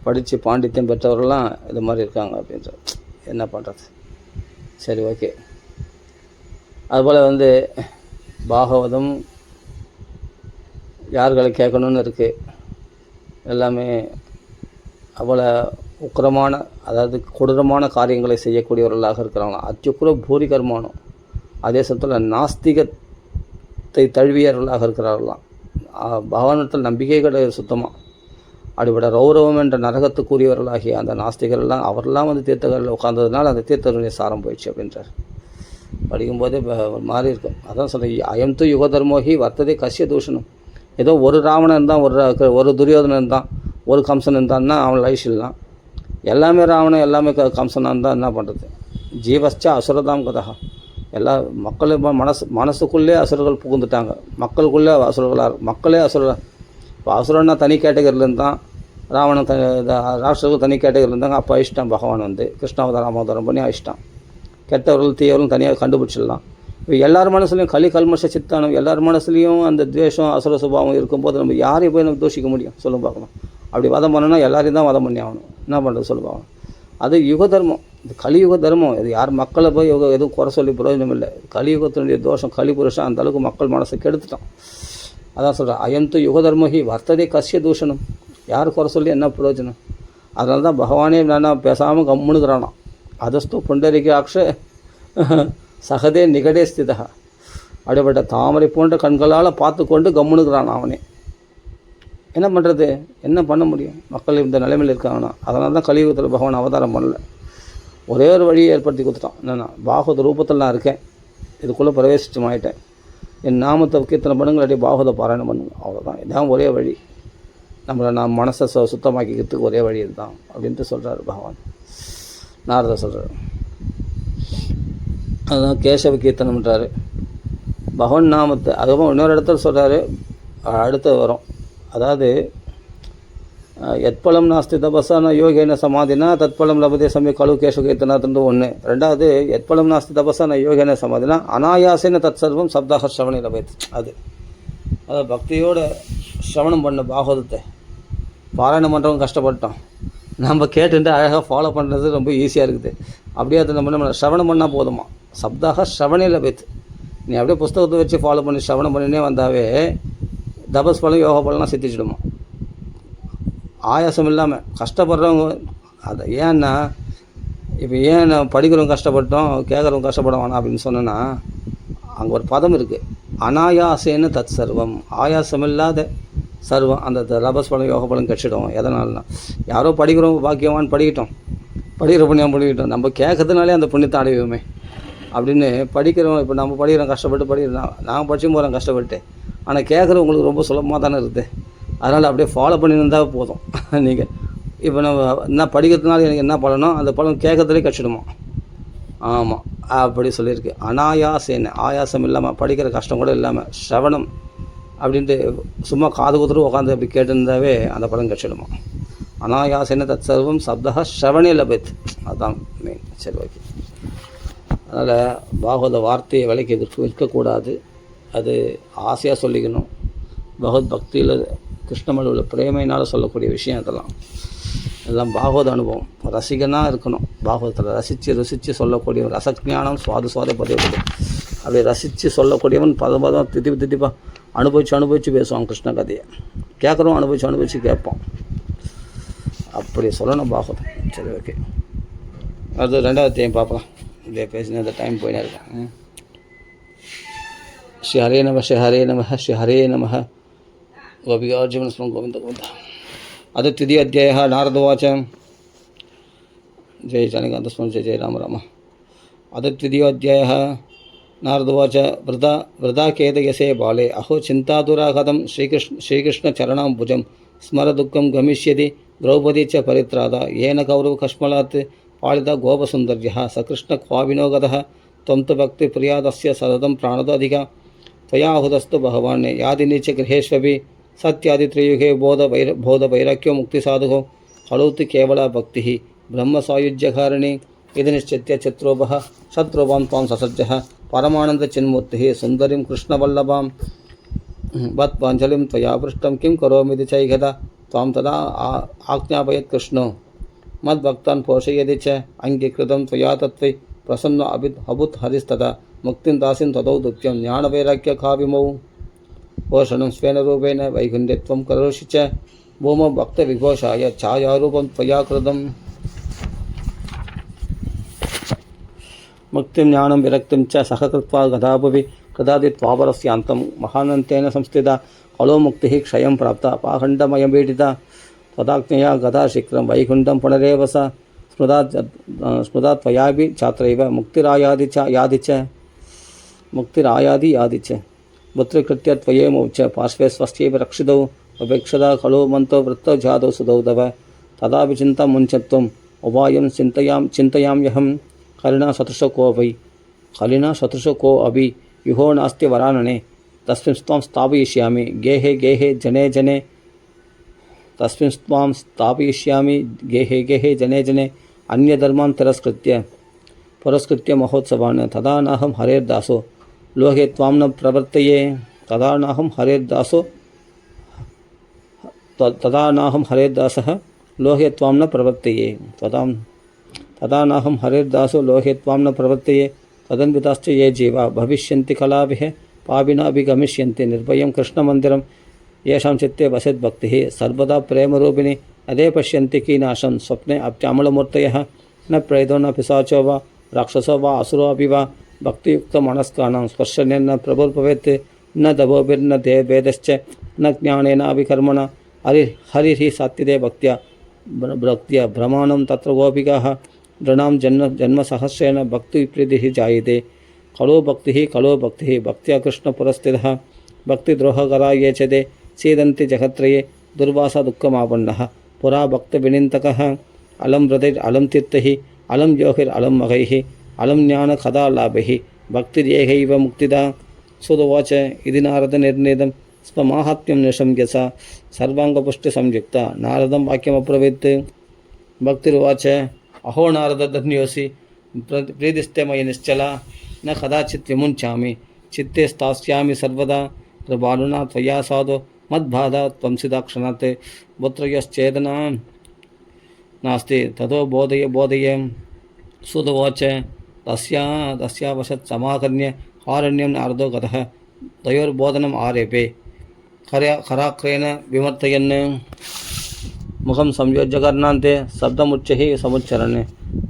படித்து பாண்டித்யம் பெற்றவர்கள்லாம் இது மாதிரி இருக்காங்க அப்படின்ற என்ன பண்ணுறது. சரி, ஓகே. அதுபோல் பாகவதம் யார்களை கேட்கணுன்னு இருக்குது, எல்லாமே அதுபோல் உக்கிரமான, அதாவது கொடூரமான காரியங்களை செய்யக்கூடியவர்களாக இருக்கிறாங்க. அத்யுக்குர பூரி கர்மானம். அதே சமயத்தில் நாஸ்திகத்தை தழுவியவர்களாக இருக்கிறார்களாம். பகவானத்தில் நம்பிக்கை கிடையாது சுத்தமாக. அப்படிப்பட்ட ரௌரவம் என்ற நரகத்துக்குரியவர்களாகிய அந்த நாஸ்திகர்கள்லாம் அவரெல்லாம் தீர்த்தங்களில் உட்கார்ந்ததுனால அந்த தீர்த்தனுடைய சாரம் போயிடுச்சு அப்படின்றார். படிக்கும்போதே மாறி இருக்கும். அதான் சொல்கிறேன், அயம் து யுக தர்மோகி வர்த்ததே கஷ்ய தூஷணம். ஏதோ ஒரு ராவணன் இருந்தான், ஒரு துரியோதனன் இருந்தான், ஒரு கம்சன் இருந்தான்னா அவன் லைஃப் இல்லாம். எல்லாமே ராவணன் எல்லாமே கம்சனாக இருந்தால் என்ன பண்ணுறது. ஜீவஸ்சா அசுரதாம் கதா. எல்லா மக்கள் மனசுக்குள்ளே அசுரர்கள் புகுந்துட்டாங்க. மக்களுக்குள்ளே அசுரர்களாக, மக்களே அசுரர். இப்போ அசுரன்னா தனி கேட்டகரியில் இருந்தான், ராவணன் ராஷ்டிரர்கள் தனி கேட்டகரியில் இருந்தாங்க. அப்போ அழிச்சிட்டான் பகவான் கிருஷ்ணாவதாரம் அவதாரம் பண்ணி அழிச்சிட்டான். கெட்டவர்கள் தீயவர்களும் தனியாக கண்டுபிடிச்சிடலாம். இப்போ எல்லார் மனசுலையும் கல்மஷ சித்தானம், எல்லார் மனசுலையும் அந்த துவேஷம் அசுர சுபாவம் இருக்கும்போது நம்ம யாரையும் போய் நம்ம தூஷிக்க முடியும் சொல்லும் பார்க்கணும். அப்படி வதம் பண்ணணும்னா எல்லாரையும் தான் வதம் பண்ணி ஆகணும். என்ன பண்ணுறது சொல்லு பார்க்கணும். அது யுக தர்மம், இது கலியுக தர்மம். இது யார் மக்களை போய் எதுவும் குறை சொல்லி பிரயோஜனம் இல்லை. கலியுகத்தினுடைய தோஷம், கலிபுருஷன் அந்த அளவுக்கு மக்கள் மனசை கெடுத்துட்டான். அதான் சொல்கிறேன், அயந்து யுக தர்மஹி வர்த்ததே கஷ்ய தூஷணம். யார் குறை சொல்லி என்ன பிரயோஜனம். அதனால தான் பகவானே என்னன்னா பேசாமல் கம்முனுக்கிறானா. அதஸ்து புண்டரிக்கு அக்ஷ சகதே நிகடே ஸ்திதா. அப்படிப்பட்ட தாமரை போன்ற கண்களால் பார்த்து கொண்டு கம்முனுக்கிறான் அவனே. என்ன பண்ணுறது, என்ன பண்ண முடியும். மக்கள் இந்த நிலைமையில் இருக்காங்கன்னா அதனால தான் கலியுகத்தில் பகவான் அவதாரம் பண்ணல. ஒரே ஒரு வழியை ஏற்படுத்தி கொடுத்துட்டான். என்னென்னா, பாகவத ரூபத்தில் நான் இருக்கேன், இதுக்குள்ளே பிரவேசிச்சு ஆகிட்டேன், என் நாமத்தை கீர்த்தனை பண்ணுங்கள், அப்படியே பாகவத பாராயணம் பண்ணுங்க, அவ்வளோதான். இதான் ஒரே வழி. நாம் மனசை சுத்தமாக்கிக்கிறதுக்கு ஒரே வழி இதுதான் அப்படின்ட்டு சொல்கிறார் பகவான். நாரதர் சொல்கிறார். அதுதான் கேசவ கீர்த்தனம்ன்றார். பகவான் நாமத்தை அதுவும் இன்னொரு இடத்துல சொல்கிறாரு, அடுத்து வரும். அதாவது எத்பலம் நாஸ்தி தபஸான யோகேன சமாதினா தத்பலம் லபதே சமய கழு கேசவ கீர்த்தனாத்து ஒன்று. ரெண்டாவது, எத்பலம் நாஸ்தி தபஸான யோகேன சமாதினா அனாயாசேன தத் சர்வம் சப்தாக ஸ்ரவணி லபேத். அதாவது பக்தியோட ஸ்ரவணம் பண்ண பாகவதத்தை பாராயணம் பண்ணுறவங்க கஷ்டப்பட்டோம். நம்ம கேட்டுட்டு அழகாக ஃபாலோ பண்ணுறது ரொம்ப ஈஸியாக இருக்குது. அப்படியே அதை நம்ம ஸ்ரவணம் பண்ணால் போதுமா. சப்தாக ஸ்ரவணி லபேத். நீ அப்படியே புஸ்தகத்தை வச்சு ஃபாலோ பண்ணி ஸ்ரவணம் பண்ணினே வந்தாவே தபஸ் பலம் யோகா பலம்லாம் சித்திச்சிடுமா. ஆயாசம் இல்லாமல் கஷ்டப்படுறவங்க அதை ஏன்னா, இப்போ ஏன் படிக்கிறவங்க கஷ்டப்பட்டோம் கேட்குறவங்க கஷ்டப்பட வேணாம் அப்படின்னு சொன்னேன்னா, அங்கே ஒரு பதம் இருக்குது, அனாயாசேன்னு தத் சர்வம். ஆயாசம் இல்லாத சர்வம். அந்த தபஸ் பலம் யோக பலம் கட்சிடும். எதனாலனா, யாரோ படிக்கிறவங்க பாக்கியவான் படிக்கட்டும், படிக்கிற புண்ணியம் படிக்கட்டும், நம்ம கேட்கறதுனாலே அந்த புண்ணியத்தை அடைவோமே அப்படின்னு படிக்கிறோம். இப்போ நம்ம படிக்கிறோம், கஷ்டப்பட்டு படிக்கிறோம், நாங்கள் படிச்சும் போகிறோம் கஷ்டப்பட்டு. ஆனால் கேட்குறவங்களுக்கு ரொம்ப சுலபமாக தானே இருக்குது. அதனால் அப்படியே ஃபாலோ பண்ணியிருந்தால் போதும். நீங்கள் இப்போ நம்ம என்ன படிக்கிறதுனால எனக்கு என்ன பலனோ அந்த பலன் கேட்கறதுலேயே கட்சிடுமா. ஆமாம், அப்படி சொல்லியிருக்கு. அனாயாசேன்னு, ஆயாசம் இல்லாமல், படிக்கிற கஷ்டம் கூட இல்லாமல் ஸ்ரவணம் அப்படின்ட்டு சும்மா காது குத்துட்டு உட்காந்து அப்படி கேட்டுருந்தாவே அந்த பலன் கட்சிடுமா. அனாயாசேன தத் சர்வம் சப்தா ஸ்ரவணே லபேத். அதுதான் மெயின். சரி, ஓகே. அதனால் பாகவத வார்த்தையை விலைக்கு விற்கக்கூடாது. அது ஆசையாக சொல்லிக்கணும். பகவத் பக்தியில் கிருஷ்ணமேல உள்ள பிரேமையினால் சொல்லக்கூடிய விஷயம் இதெல்லாம். எல்லாம் பாகவத அனுபவம். ரசிகனாக இருக்கணும். பாகவதத்தில் ரசித்து சொல்லக்கூடிய ரசஜானம் சுவாத பதிவு. அப்படி ரசித்து சொல்லக்கூடியவன் பதம் திட்டிப்பாக அனுபவித்து பேசுவான் கிருஷ்ண கதையை. கேட்குறோம், அனுபவித்து கேட்போம். அப்படி சொல்லணும் பாகவதம். சரி, ஓகே. அது ரெண்டாவது டைம் பார்க்கலாம். இதே பேசின அந்த டைம் போயினே இருக்கேன். ஸ்ரீ ஹரே நம, ஸ்ரீ ஹரே நம, ஸ்ரீ ஹரே நம. கோபிகார்ஜுன ஸ்மரம் கோவிந்த கோவிந்த. அது திதி அத்தியாய. நாரதவாச்ச. ஜெய ஜனகாந்தஸ்மரம் ஜெய ஜெய ராம ராம. அது திதியோத்தியாய. நாரதவாச்ச. விரதா கேதயசே பாலே அஹோ சிந்தாதுரா கதம் ஸ்ரீகிருஷ்ண சரணாம் புஜம் ஸ்மர துக்கம் கமிஷ்யதி திரௌபதி ச பரித்ராதா ஏன கௌரவ கஷ்மலாத் பாலிதா கோபசுந்தர்யா சகிருஷ்ண குவாவினோகத त्वं भक्तिप्रियादस्य सततं प्राणदधिका त्वयाहुतस्तु भगवान् यादिनी च गृहेष्वपि सत्यादित्रियुगे बोधवैराग्यो मुक्तिसाधुः हलौति केवला भक्तिः ब्रह्मसायुज्यकारिणी इति निश्चित्य चित्रोपः शत्रुवां त्वां ससज्जः परमानन्दचिन्मूर्तिः सुन्दरीं कृष्णवल्लभां वत्पाञ्जलिं त्वया पृष्टं किं करोमीति चैकदा त्वां तदा आज्ञापयत् कृष्णो मद्भक्तान् पोषयति च अङ्गीकृतं त्वया तत्त्वै प्रसन्नो अभूत् हरिस्तदा मुक्तिं दासीं तदौ दुत्यं ज्ञानवैराग्यकाविमौ पोषणं स्वेन रूपेण वैकुण्ठत्वं करोषि च भूमौ भक्तविघोषाय छायारूपं त्वया कृतं मुक्तिं ज्ञानं विरक्तिं च सह कृत्वा गदाभुवि कृदादित्वापरस्यान्तं महानन्तेन संस्थिता कलो मुक्तिः क्षयं प्राप्ता पाखण्डमयपीडिता तदाज्ञया गदा शीघ्रं वैकुण्ठं पुनरेव सा स्मृता त्वयापि छात्रैव मुक्तिरायादि यादि च पुत्रीकृत्य त्वयेमौ च पार्श्वे स्वस्यैव रक्षितौ अपेक्षदा खलु मन्तो वृत्तौ जातौ सुतौ तव तदापि चिन्तां मुञ्चत्वम् उपायं चिन्तयाम्यहं खलिना सदृशो को अपि युहो नास्ति वरानने तस्मिन् त्वां स्थापयिष्यामि गेहे जने अन्यधर्मान् पुरस्कृत्य महोत्सवान् तदा नाहं हरेर्दासो लोके त्वां न प्रवर्तये तदा नाहं हरेर्दासः लोके त्वां न प्रवर्तये तदन्विताश्च ये जीवा भविष्यन्ति कलाभिः पापिनाभिगमिष्यन्ति निर्भयं कृष्णमन्दिरं येषां चित्ते वसेद्भक्तिः सर्वदा प्रेमरूपिणी अदे पश्यन्ति कीनाशं स्वप्ने अप्यामलमूर्तयः न प्रेतो न पिशाचो वा राक्षसो वा असुरो अपि वा भक्तियुक्तमनस्कानां स्पर्शनेन प्रभुर्भवेत् न दभोभिर्न भेदश्च न ज्ञानेनाभिकर्मणा हरिः सात्विते भक्त्या भ्रमाणं तत्र गोपिकाः नृणां जन्मसहस्रेण भक्तिप्रीतिः जायते खलो भक्तिः भक्त्या कृष्णपुरस्थितः भक्तिद्रोहकरा ये च ते सीदन्ति जगत्त्रये दुर्वासा दुःखमापन्नः पुरा भक्तविनिन्तकः अलं हृदैरलं तीर्थैः अलं योगिरलं मघैः अलं ज्ञानकथालाभैः भक्तिर्यैव मुक्तिदा सुदुवाच इति नारदनिर्णीतं स्वमाहात्म्यं निशम्य सा सर्वाङ्गपुष्टिसंयुक्ता नारदं वाक्यमब्रवीत् भक्तिरुवाच अहो नारदधन्योऽसि प्रीतिस्ते मयि निश्चला न कदाचित् विमुञ्चामि चित्ते स्थास्यामि सर्वदा कृपालुना त्वया साधु मद्बाधा त्वंसिदाक्षणात् पुत्रयश्चेदना नास्ति ततो बोधय सुदुवाच तस्यावशत् समाकर्ण्य आरण्यं नारदो गतः तयोर्बोधनम् आरेपे खराक्रेण विमर्तयन् मुखं संयोज्यकर्णान्ते शब्दमुच्चैः समुच्चरन्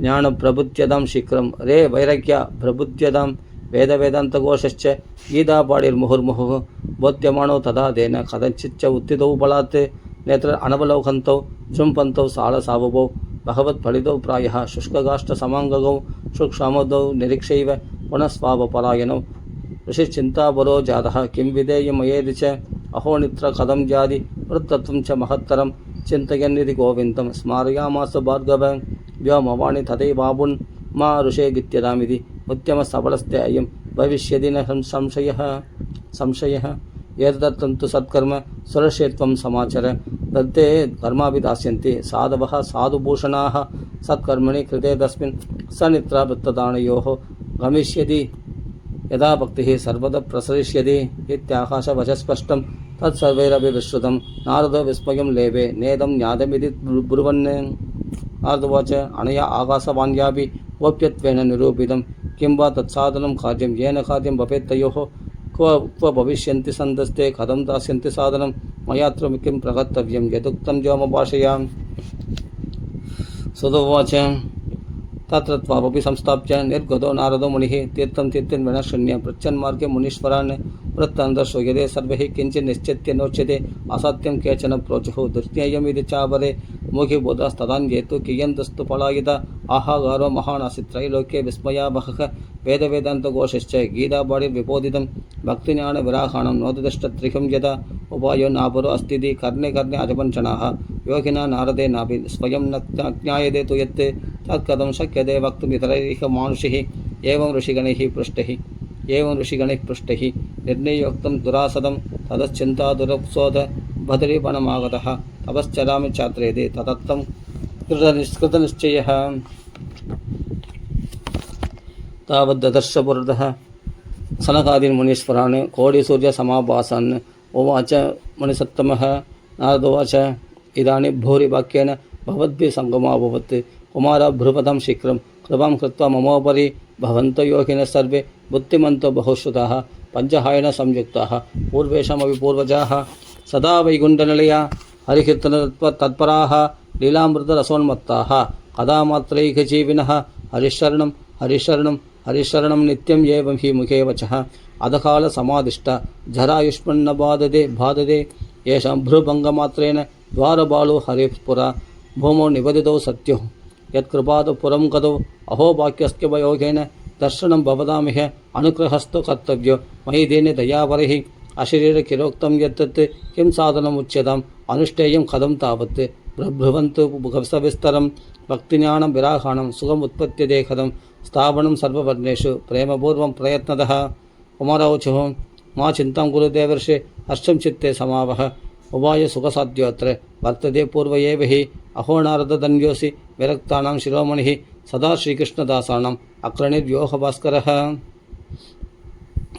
ज्ञानप्रबुध्यतां शीघ्रं रे वैराग्य प्रबुध्यतां वेदवेदान्तघोषश्च गीतापाडिर्मुहुर्मुहुः बोध्यमाणो तदा तेन कथञ्चिच्च उत्थितौ बलात् नेत्र अनवलोकन्तौ जृम्पन्तौ सालसावभौ भगवत्फलितौ प्रायः शुष्कगाष्ठसमाङ्गगौ शुक्षामदौ निरीक्षैव पुनः स्वावपलायनौ ऋषिश्चिन्तापरो जातः किं विधेयमयेदि च अहो नित्र कथं जादि वृत्तत्वं च महत्तरं चिन्तयन्निधि गोविन्दं स्मारयामास भार्गव व्योमवाणि तथैवाबुन् मा ऋषे गित्यदामिति उत्तमसफलस्ते अयं भविष्यति न संशयः एतदर्थं सत्कर्म सुरक्षेत्वं समाचर दत्ते कर्मापि दास्यन्ति साधवः साधुभूषणाः सत्कर्मणि कृते तस्मिन् सनिद्रावृत्तदानयोः गमिष्यति यदा भक्तिः सर्वदा प्रसरिष्यति इत्याकाशवचस्पष्टं तत्सर्वैरपि विश्रुतं नारदो विस्मयं लेभे नेदं ज्ञातमिति ब्रुवन् नारदोवाच अनया आकाशवाण्यापि गोप्यत्वेन निरूपितं किं वा तत्साधनं कार्यं येन कार्यं भवेत् तयोः क्व भविष्यन्ति सन्तस्ते कथं दास्यन्ति साधनं मयात्र किं प्रकर्तव्यं यदुक्तं व्योमभाषयां सुदोवाच तत्र त्वापि संस्थाप्य निर्गतो नारदो मुनिः तीर्थं विनश्रण्य पृच्छन्मार्गे मुनीश्वरान् वृत्तान्तर्शो यदे सर्वैः किञ्चित् निश्चित्य नोच्यते असत्यं केचन प्रोचुः दुर्ज्ञेयमिति चापरे मुखिबोधस्तदान्येतु कियन्तस्तु पलायिता आहागारो महानासि त्रैलोक्ये विस्मयावहः वेदवेदान्तघोषश्च गीतापाडिर्विबोधितं भक्तिज्ञानविराहाणं नोदतिष्ठत्रिकं यदा उपायो नापरो अस्तीति कर्णे कर्णे अजपञ्चनाः योगिना नारदेनापि स्वयं न ज्ञायते तु यत् तत्कथं शक्यते वक्तुमितरैः मानुषिः एवं ऋषिगणैः पृष्टैः निर्णयोक्तं दुरासदं ततश्चिन्ता दुरप्सोद बदरीवनमागतः तपश्चरामि चात्रेदे तदत्तं कृतनिश्चयः तावद्दर्शपुरतः सनकादीन् मुनीश्वरान् कोटिसूर्यसमाभासान् उवाच मुनिसत्तमः नारदोवाच इदानीं भूरिवाक्येन भवद्भिः सङ्गमोऽभवत् कुमार भ्रुपदं शीघ्रं कृपां कृत्वा ममोपरि भवन्तो योगिनः सर्वे बुद्धिमन्तो बहुश्रुताः पञ्चहायेन संयुक्ताः पूर्वेषामपि पूर्वजाः सदा वैकुण्ठनिलया हरिकीर्तनतत्पराः लीलामृतरसोन्मत्ताः कदा मात्रैकजीविनः हरिशरणं हरिशरणं हरिशरणं नित्यम् एवं हि मुखे वचः अधकालसमादिष्ट जरायुष्मन्न बाधते येषां भ्रुभङ्गमात्रेण द्वारबालो हरिपुरा भूमौ निवेदितो सत्यो यत्कृपात् पुरं गतौ अहोभाग्यस्य वयोगेन दर्शनं भवतामिह अनुग्रहस्तु कर्तव्यो मयि देने दयावरैः अशरीरकिरोक्तं यत्तत् किं साधनमुच्यताम् अनुष्ठेयं कथं तावत् ब्रुवन्तु सविस्तरं भक्तिज्ञानं विराहाणं सुखमुत्पद्यते कथं स्थापनं सर्ववर्णेषु प्रेमपूर्वं प्रयत्नतः कुमारौचुः मा चिन्तां कुरु देवर्षे हर्षं चित्ते समावह उवाय सुखसाध्योऽत्र वर्तते पूर्व एव हि अहो नारदधन्योऽसि विरक्तानां शिरोमणिः सदा श्रीकृष्णदासानाम् अग्रणिर्व्योहभास्करः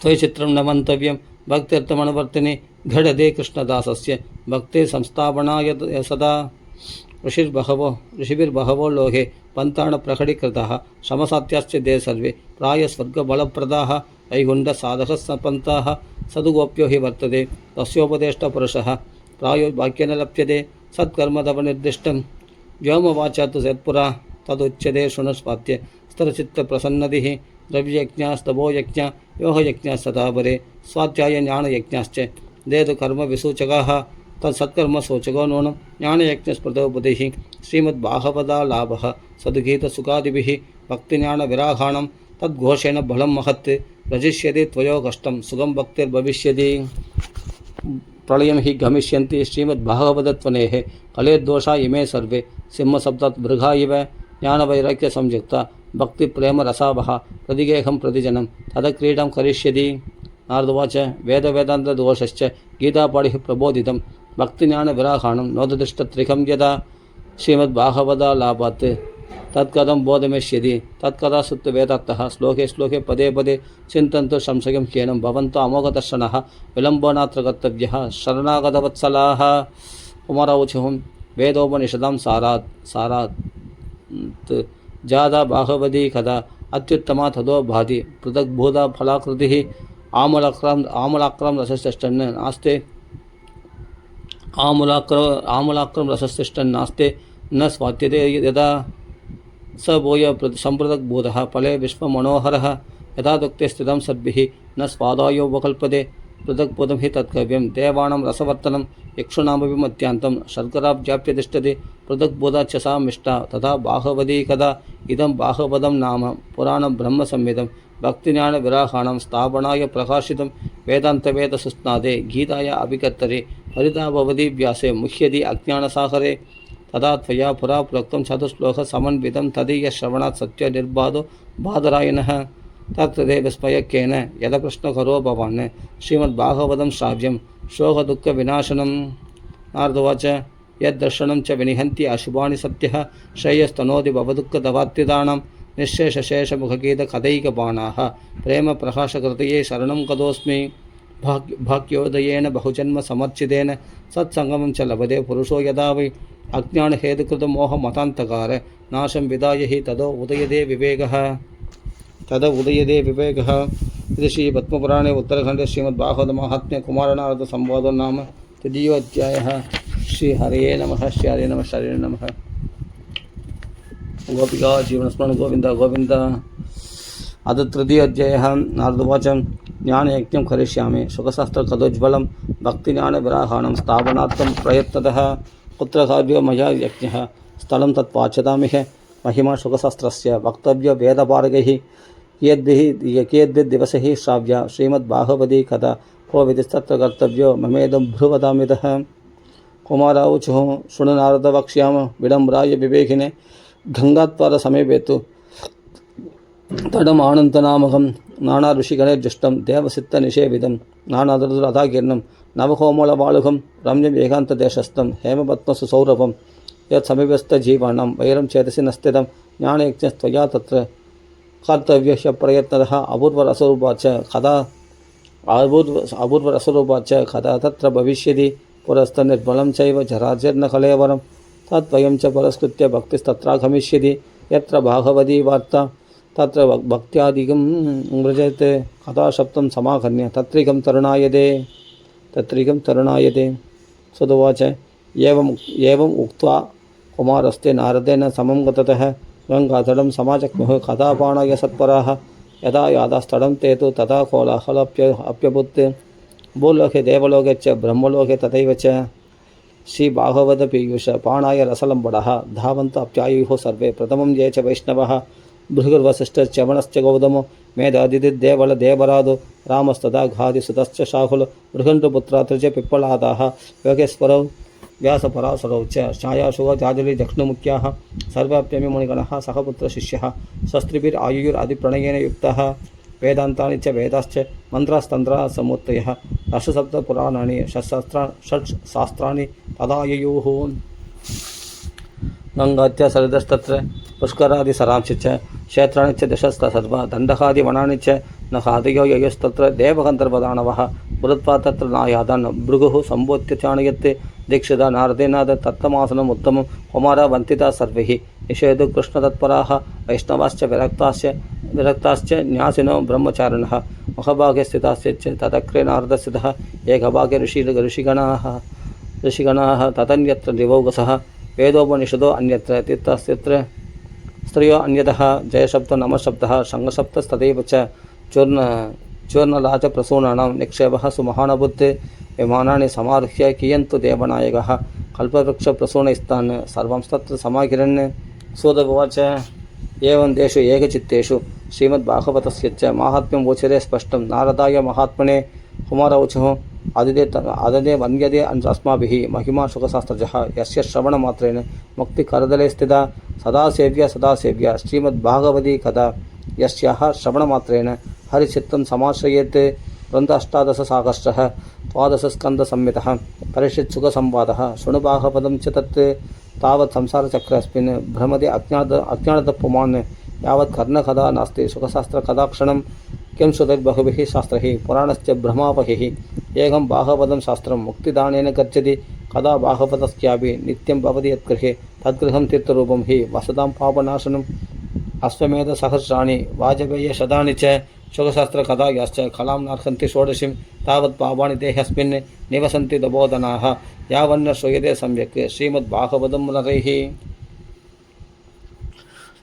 त्वयि चित्रं न मन्तव्यं भक्त्यर्थमनुवर्तिनि घटते कृष्णदासस्य भक्ते संस्थापनाय सदा ऋषिभिर्बहवो लोके पन्थान् प्रकटीकृताः श्रमसात्याश्च ते सर्वे प्रायस्वर्गबलप्रदाः वैकुण्ठसाधकसपन्थाः सदुगोप्यो हि वर्तते तस्योपदेष्टपुरुषः प्रायो वाक्येन लप्यते सत्कर्मदवनिर्दिष्टं व्योमवाचा तु सत्पुरा तदुच्यते शृणुस्वात्य स्थिरचित्तप्रसन्नतिः द्रव्ययज्ञास्तवो यज्ञ योगयज्ञः सदा परे स्वाध्यायज्ञानयज्ञाश्च देतु कर्मविसूचकाः तत्सत्कर्मसूचको नूनं ज्ञानयज्ञस्मृतो बुधिः श्रीमद्भागवतालाभः सद्गीतसुखादिभिः भक्तिज्ञानविराहाणं तद्घोषेण बलं महत् रजिष्यति त्वयो कष्टं सुखं भक्तिर्भविष्यति प्रलयं हि गमिष्यन्ति श्रीमद्भागवतत्वनेः कलेर्दोषा इमे सर्वे सिंहसप्तमृगा इव ज्ञानवैराग्यसंयुक्ता भक्तिप्रेमरसावः प्रतिगेहं प्रतिजनं तदक्रीडां करिष्यति नारदोवाच वेदवेदान्तदोषश्च गीतापाठिः प्रबोधितं भक्तिज्ञानविराहाणं नोददृष्टत्रिकं यदा श्रीमद्भागवतालाभात् तत्कथं बोधमिष्यति तत्कथा सुप्त वेदार्थः श्लोके श्लोके पदे पदे चिन्तन्तु संशयं ह्येनं भवन्तो अमोघदर्शनः विलम्बो नात्र कर्तव्यः शरणागतवत्सलाः कुमारौचुः वेदोपनिषदां सारात् जादा बाहवदी कदा अत्युत्तमा तदो भाति पृथग्भूता फलाकृतिः आमूलाक्रं रसस्तिष्ठन् नास्ते आमूलाक्रं रसस्तिष्ठन् नास्ते न स्वात्यते यदा स भूय सम्पृथग्भूतः फले विश्वमनोहरः यथा दुक्ते स्थितं सद्भिः न स्वादायोपकल्पते पृथग्भूतं हि तत्कव्यं देवानां रसवर्तनं यक्षूणामपि मध्यान्तं शर्कराब्जाप्य तिष्ठति पृथग्भूता च सा मिष्टा तथा बाहवदी कदा इदं बाहवदं नाम पुराणं ब्रह्मसंहितं भक्तिज्ञानविराहाणं स्थापनाय प्रकाशितं वेदान्तवेदसुस्नादे गीताय अभिकर्तरे हरिता भवति व्यासे मुह्यति अज्ञानसागरे तदा त्वया पुरा प्रोक्तं चतुश्लोकसमन्वितं तदीयश्रवणात् सत्यनिर्बाधो बादरायणः तत्तदे विस्मयकेन यदकृष्णकरो भवान् श्रीमद्भागवतं श्राव्यं शोकदुःखविनाशनं नारदोवाच यद्दर्शनं च विनिहन्ति अशुभानि सत्यः श्रेयस्तनोति भवदुःखदवात्युदानां निःशेषशेषमुखगीतकथैकबाणाः प्रेमप्रकाशकृतये शरणं करोस्मि भाग्योदयेन बहुजन्मसमर्चितेन सत्सङ्गमं च लभते पुरुषो यदा वै अज्ञानहेतुकृतमोहमतान्तकार नाशं विदाय हि तदो उदयदे विवेकः इति श्रीपद्मपुराणे उत्तरखण्डे श्रीमद्भागवतमाहात्म्ये कुमारनारदसंवादो नाम तृतीयोऽध्यायः। श्रीहरये नमः। श्रीहरये नमः। श्रीहरये नमः। गोपिका जीवनस्मरण गोविन्द गोविन्द। अथ तृतीयोऽध्यायः। नारदोवाच ज्ञानयज्ञं करिष्यामि सुखशास्त्रकथोज्ज्वलं भक्तिज्ञानविराहाणं स्थापनार्थं प्रयत्नतः कुत्र कार्यो मया यज्ञः स्थलं तत्पाच्यतामिह महिमा सुखशास्त्रस्य वक्तव्य वेदपारगैः कियद्दिवसैः श्राव्या श्रीमद्भागवती कथा को विधिस्तत्र कर्तव्यो ममेदं भ्रुवदामितः। कुमारौचुः शृणु नारद वक्ष्यामि विडम्बराय विवेकिने गङ्गात्पादसमीपे तु तडम् आनन्तनामकं नाना ऋषिगणैर्जुष्टं देवसित्तनिषेविदं नानादुरदाकीर्णं नवकोमलबालुकं रम्यं एकान्तदेशस्थं हेमपद्मसु सौरभं यत् समीपस्थजीवानां वैरं चेतसि न स्थितं ज्ञानयज्ञस्त्वया तत्र कर्तव्यस्य प्रयत्नतः अपूर्वरसरूपाच्च कदा तत्र भविष्यति पुरस्तनिर्बलं चैव जराजर्न कलेवरं तद्वयं च पुरस्कृत्य भक्तिस्तत्रागमिष्यति यत्र भागवती वार्ता तत्र भक्त्यादिकं व्रजते कथाशब्दं समाकर्ण्य तत्रिकं तरुणायते सुदुवाच एवम् उक्त्वा कुमारस्ते नारदेन समं गततः गङ्गातडं समाचक्मुः कथापाणाय सत्पराः यदा यादास्तडं ते तु तथा कोलाहलप्यभूत् भूलोके देवलोके च ब्रह्मलोके तथैव च श्रीभागवतपीयूष पाणाय रसलम्बडः धावन्त अप्यायुः सर्वे प्रथमं ये च वैष्णवः भृगुर्वसिष्ठश्चवणश्च गौतमो मेधादिदेवलदेवरादो रामस्तदा घादिसुतश्च शाहुल बृहन्तपुत्रात्र च पिप्पलादाः योगेश्वरौ व्यासपराशरौ च छायाशुव जाजलि जक्ष्णुमुख्याः सर्वाप्यमि मुनिगणः सहपुत्रशिष्यः शस्त्रिभिरायुर्आदिप्रणयेन युक्तः वेदान्तानि च वेदाश्च मन्त्रास्तन्त्राः समुत्तयः दशसप्तपुराणानि षट्शास्त्राणि तदायुः गङ्गाच्च सरितस्तत्र पुष्करादिसरांसि च क्षेत्राणि च दशस्तसर्वा दण्डकादिवनानि च न खादयो ययोस्तत्र देवगन्धर्वदानवः पुरत्वा तत्र नायादान् भृगुः सम्बोध्य चाणयत् दीक्षिता नारदेनाद तत्तमासनम् उत्तमं कुमारा वन्तिता सर्वैः निषेधु कृष्णतत्पराः वैष्णवाश्च विरक्ताश्च न्यासिनो ब्रह्मचारिणः मुखभागे स्थिताश्च तदग्रे नारदस्थितः एकभागे ऋषिगणाः तदन्यत्र दिवौगसः वेदोपनिषदो अन्यत्र तीर्थस्यत्र स्त्रियो अन्यतः जयशब्दो नमशब्दः शङ्खशब्दस्तथैव च चूर्णलाचप्रसूनानां निक्षेपः सुमहानभूत् विमानानि समारुह्य कियन्तु देवनायकः कल्पवृक्षप्रसूनैस्तान् सर्वंस्तत्र समाकिरन् सूतुवाच एवं तेषु एकचित्तेषु श्रीमद्भागवतस्य च माहात्म्यम् उच्यते स्पष्टं नारदाय महात्मने कुमारौचुः अददे वन्यते अस्माभिः महिमा सुखशास्त्रजः यस्य श्रवणमात्रेण मुक्तिकरदले स्थिता सदा सेव्या श्रीमद्भागवती कथा यस्याः श्रवणमात्रेण हरिचित्तं समाश्रयेत् ग्रन्थाष्टादशसागस्रः द्वादशस्कन्धसंहितः परीक्षित्सुखसंवादः शृणुभागवतं च तत् तावत् संसारचक्रेऽस्मिन् भ्रमति अज्ञानतपुमान् यावत् कर्णकथा नास्ति सुखशास्त्रकथाक्षणं किं श्रुतैर्बहुभिः शास्त्रैः पुराणश्च भ्रमावहिः एकं भागवतं शास्त्रं मुक्तिदानेन गच्छति कदा भागवतस्यापि नित्यं भवति यद्गृहे तद्गृहं तीर्थरूपं हि वसतां पापनाशनम् अश्वमेधसहस्राणि वाजपेयशतानि च सुखशास्त्रकथायाश्च कलां नार्हन्ति षोडशीं तावत् पापानि देहस्मिन् निवसन्ति दबोधनाः यावन्न श्रूयते सम्यक् श्रीमद्भागवतं नरैः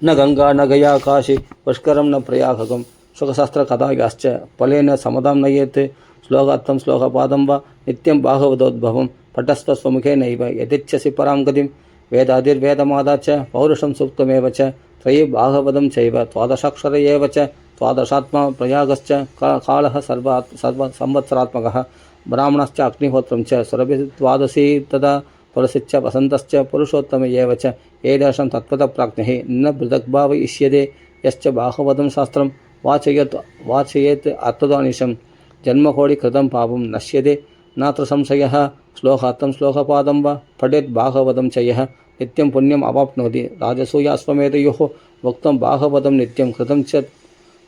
न गंगा न गया काशी पुष्करं न प्रयागकं सुखशास्त्रकथायाश्च फलेन समदां नयेत् श्लोकार्थं श्लोकपादं वा नित्यं भागवतोद्भवं पठस्व स्वमुखेनैव यदिच्छसि परां गतिं वेदादिर्वेदमादा च पौरुषं सूक्तमेव च त्रयी भागवतं चैव द्वादशाक्षर एव च द्वादशात्मा प्रयागश्च कालः सर्वसंवत्सरात्मकः ब्राह्मणश्च अग्निहोत्रं च सुरभिर्द्वादशी तदा पुरसिच्च वसन्तश्च पुरुषोत्तम एव च एतेषां तत्त्वतप्राज्ञैः न पृथग्भाव इष्यते यश्च भागवतं शास्त्रं वाचयेत् अर्थदानिशं जन्मकोटिकृतं पापं नश्यते नात्र संशयः श्लोकार्थं श्लोकपादं वा पठेत् भागवतं च यः नित्यं पुण्यम् अवाप्नोति राजसूयाश्वमेधयोः भुक्तं भागवतं नित्यं कृतं च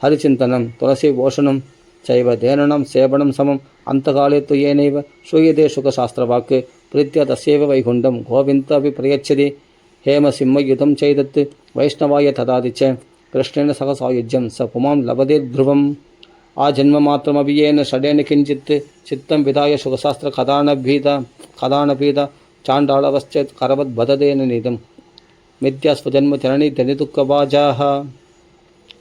हरिचिन्तनं तुलसीपोषणं चैव धेनूनां सेवनं समम् अन्तकाले तु येनैव श्रूयते शुकशास्त्रवाक् प्रीत्या तस्यैव वैकुण्ठं गोविन्दपि प्रयच्छति हेमसिंहयुतं चैतत् वैष्णवाय तदादि च कृष्णेन सह सायुज्यं स पुमां लभते ध्रुवम् आजन्ममात्रमपि येन षडेन किञ्चित् चित्तं विधाय शुकशास्त्रकथानभीत चाण्डालवश्च करवद्बदतेन नीतं मिथ्यास्वजन्मजननी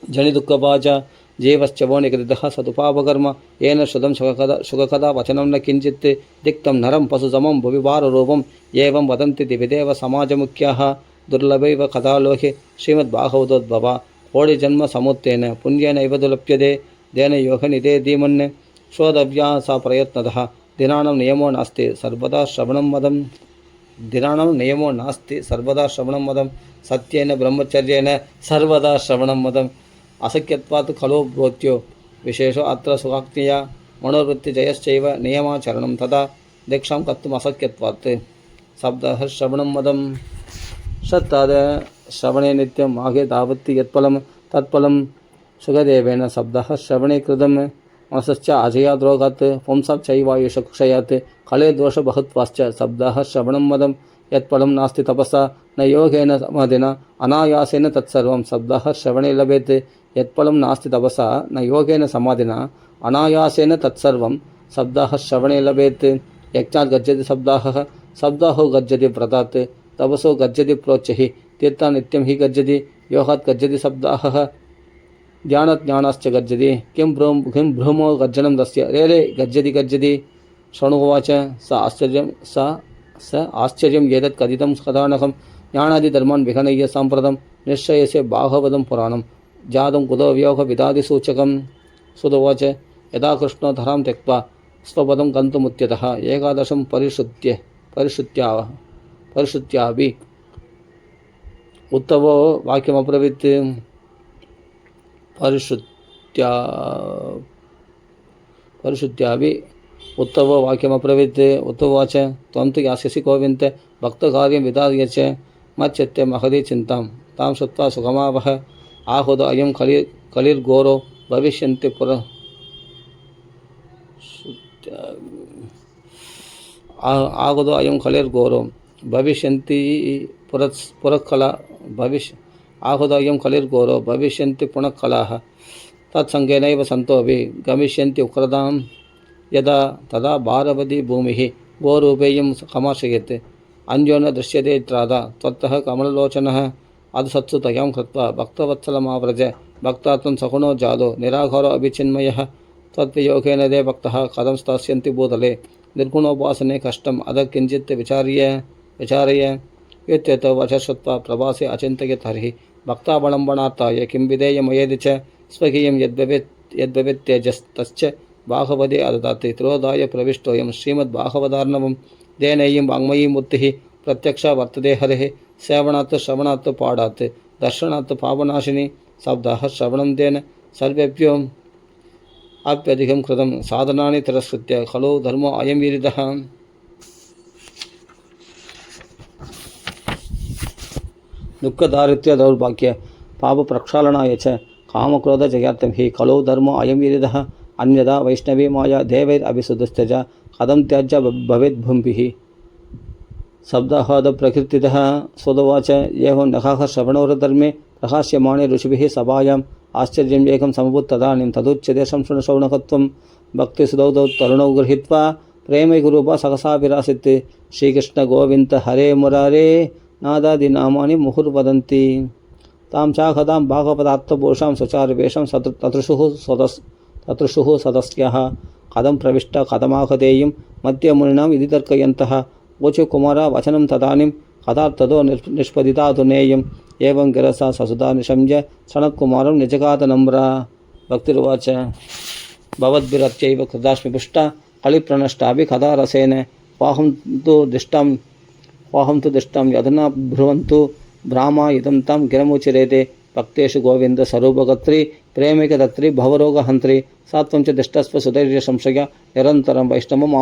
जनिदुःखभाजा जीवश्च वो निगदितः सदुपापकर्म येन श्रुतं सुखकथा वचनं न किञ्चित् दिक्तं नरं पशुसमं भुवि भाररूपम् एवं वदन्ति दिविदेव समाजमुख्याः दुर्लभैव कथालोके श्रीमद्भागवतोद्भवा कोटिजन्मसमुत्थेन पुण्येनैव दुलप्यते देन योगनिधे धीमन् श्रोतव्या सा प्रयत्नतः दिनानां नियमो नास्ति सर्वदा श्रवणं मदं सत्येन ब्रह्मचर्येण सर्वदा श्रवणं मदम् असख्यत्वात् खलु भूत्यो विशेषो अत्र सुखाक्तिया मनोवृत्तिजयश्चैव नियमाचरणं तदा दीक्षां कर्तुम् असख्यत्वात् शब्दः श्रवणं मदं षत्ताद श्रवणे नित्यं माघे तावत्ति यत्फलं तत्फलं सुखदेवेन शब्दः श्रवणे कृतं मनसश्च अजयाद्रोगात् पुंसाच्चैवायुषक्षयात् कले दोषबहुत्वाश्च शब्दः श्रवणं मदं यत्फलं नास्ति तपसा न योगेन समाधिना अनायासेन तत्सर्वं शब्दः श्रवणे लभेत् यत्फलं नास्ति तपसा न योगेन समाधिना अनायासेन तत्सर्वं शब्दः श्रवणे लभेत् यज्ञात् गच्छति शब्दाः शब्दाहो गच्छति व्रतात् तपसो गच्छति प्रोच्चैः तीर्था नित्यं हि गच्छति योगात् गच्छति शब्दाः ध्यानात् ज्ञानाश्च गच्छति किं भ्रूमो गर्जनं तस्य रे गच्छति शृणुवाच स आश्चर्यं एतत् कथितं कथानकं ज्ञानादिधर्मान् विहनय्य साम्प्रतं निश्चयस्य बाहवदं पुराणं जातं कुतो व्योगविदादिसूचकं सुदोवाच यदा कृष्णो धरां त्यक्त्वा स्वपदं गन्तुमुद्यतः एकादशं परिश्रुत्यापि उत्तमो वाक्यमब्रवीत् परिश्रुत्यापि उत्तमो वाक्यमब्रवीत् उत्तवाच त्वं तु यास्यसि गोविन्द भक्तकार्यं विधाय च मच्चित्ते महती चिन्तां तां श्रुत्वा सुखमावह आहुदो अयं कलिर्घोरो भविष्यन्ति आगुदो अयं कलिर्घोरो भविष्यन्ति पुरःकला आहुदो अयं कलिर्घोरो भविष्यन्ति पुनः कलाः तत्सङ्गेनैव सन्तोऽपि गमिष्यन्ति उक्रदां यदा तदा भारवती भूमिः गोरूपेयं कमाश्रयेत् अन्यो न दृश्यते त्रादा त्वत्तः कमललोचनः अधसत्सु तयां कृत्वा भक्तवत्सलमाव्रज भक्तात्मं सगुणो जातो निराघारो अभिचिन्मयः तत्वियोगेन ते भक्तः कथं स्थास्यन्ति भूतले निर्गुणोपासने कष्टम् अतः किञ्चित् विचारय इत्यतो वचश्रुत्वा प्रवासे अचिन्तयत् हरिः भक्तावलम्बनार्थाय किं विधेयमयेदि च स्वकीयं यद्भवेत् तेजस्तश्च बाहवदे अददाति त्रोदाय प्रविष्टोऽयं श्रीमद्भागवतार्णवं देनेयं वाङ्मयी मूर्तिः प्रत्यक्षा वर्तते हरिः सेवनात् श्रवणात् पाडात् दर्शनात् पापनाशिनी शब्दः श्रवणं तेन सर्वेभ्यो अप्यधिकं कृतं साधनानि तिरस्कृत्य खलु धर्मो अयं विदितः दुःखदारिद्र्य दौर्भाग्य पाप प्रक्षालनाय च कामक्रोधजयार्थं हि खलु धर्मो अयं विदितः अन्यदा वैष्णवी माया देवैरभिसुदस्तज कथं त्याज्य भवेद्भुम्भिः शब्दाहाद प्रकृतितः सोदवाच एवं नखाः श्रवणोरधर्मे प्रकाश्यमाणे ऋषिभिः सभायाम् आश्चर्यम् एकं समभूत् तदानीं तदुच्यते संशृणशौनकत्वं भक्तिसुदौ तरुणौ गृहीत्वा प्रेमैकरूपा सहसा विरासित् श्रीकृष्ण गोविन्द हरे मुरारे नादादिनामानि मुहुर्वदन्ति तां चाखदां भागवतात्मपुरुषां सुचारुवेषं ततृषुः सदस्यः कथं प्रविष्ट कथमाहतेयं मध्यमुनिनाम् इति तर्कयन्तः वोचु कुमारा वचनं तदानीं कथार्थतो निष्पदिताधुनेयम् एवं गिरसा ससुधा निशम्य सनत्कुमारं निजगातनम्रा भक्तिरुवाच भवद्भिरत्यैव कृतास्मि पुष्टा कलिप्रणष्टापि कथारसेन वाहं तु दिष्टां यदना ब्रुवन्तु ब्राह्मा इदं तं गिरमुचिरेते भक्तेषु गोविन्द स्वरूपकर्त्री प्रेमिकदत्री भवरोगहन्त्री सात्वं च दिष्टस्व सुधैर्यसंशय निरन्तरं वैष्णवम्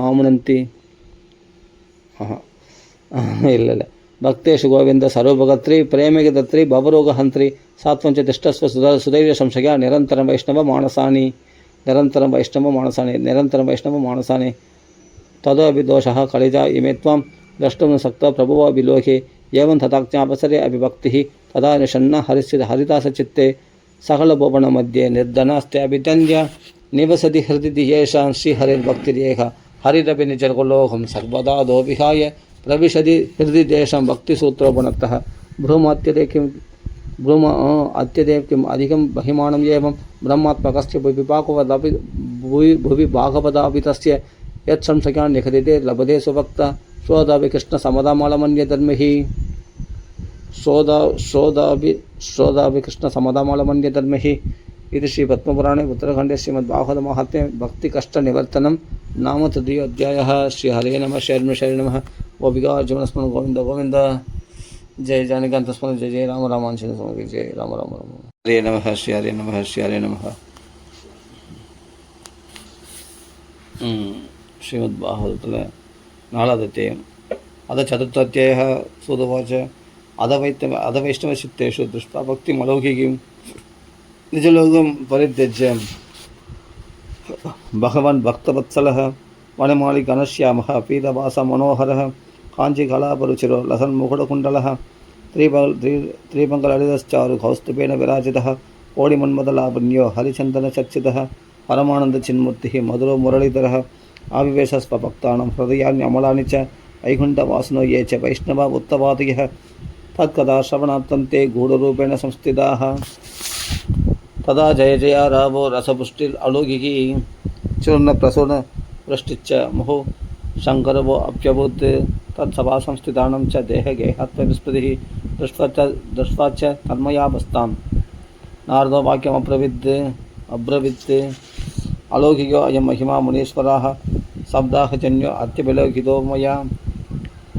आमनन्ति ಇಲ್ಲ ಭಕ್ತೇಶು ಗೋವಿಂದ ಸರ್ವಭಗತ್ರಿ ಪ್ರೇಮಿಗದತ್ರಿ ಭವರೋಗಹಂತ್ರಿ ಸಾತ್ವಂಚ ದಿಷ್ಟಸ್ವ ಸುಧೈರ್ಯ ಸಂಶಯ ನಿರಂತರ ವೈಷ್ಣವ ಮಾನಸಾನಿ ತದೋಭಿದೋಷಃ ಕಳಿಜ ಇಮೆ ತ್ವಂ द्रष्टुं सक्ता प्रभुवा विलोके एवं तथाज्ञापसरे अभिभक्तिः तदा निषण्ण हरिदासचित्ते सकलभुवनमध्ये निर्धनास्त्याभितन्य निवसति हृदि येषां श्रीहरिर्भक्तिरेह हरिरपि निजलोकं सर्वदा दो विहाय प्रविशति हृदि तेषां भक्तिसूत्रोपणतः भ्रूम अत्यदेव किम् अधिकं महिमानम् एवं ब्रह्मात्मकस्य भुवि भागवतापि तस्य यत्संशयान् निखदिते लभते सुभक्ता श्रोदापि कृष्ण समदामालमन्यधर्मिः श्रोदापि कृष्ण समदामालमन्यधर्मिः इति श्री पद्मपुराणे उत्तरखण्डे श्रीमद्भागवतमाहात्म्ये भक्तिकष्टनिवर्तनं नाम तृतीयोऽध्यायः। श्री हरे नमः शरण नमः गोपिका अर्जुनस्मरण गोविंद गोविंद। जय जानकांत स्मरण जय जय राम रामांजन स्वामी जय राम राम राम हरे नमः श्री हरे नमः श्री हरे नमः श्रीमद्भागवतத்தில் 4வது அத்தியாயம் अथ चतुर्थाध्यायः सूतवाच अधवैष्णवचित्तेषु दृष्ट्वा भक्तिमलौकिकीं निजलोकं परित्यज्य भगवान् भक्तवत्सलः वनमालिकनश्यामः पीतवासमनोहरः काञ्चीकलापरुचिरो लसन्मुकुटकुण्डलः त्रिपङ्कललितश्चारु कौस्तुभेन विराजितः कोडिमन्मदलावण्यो हरिचन्दनचर्चितः परमानन्दचिन्मूर्तिः मधुरो मुरलीधरः आविवेशस्वभक्तानां हृदयानि अमलानि च वैकुण्ठवासिनो ये च वैष्णवा उत्तमादयः तत्कदा श्रवणार्थं ते गूढरूपेण संस्थिताः तदा जय जय रावो रसपुष्टिरलौकिकी चूर्णप्रसूर्णवृष्टिश्च मुहुः शङ्करवो अप्यभूत् तत्सभा संस्थितानां च देहगेहात्मविस्मृतिः दृष्ट्वा च तन्मयावस्थां नारदो वाक्यमब्रवीत् अलौकिको अयं महिमा मुनीश्वराः शब्दाहजन्यो अत्यविलौकितो मया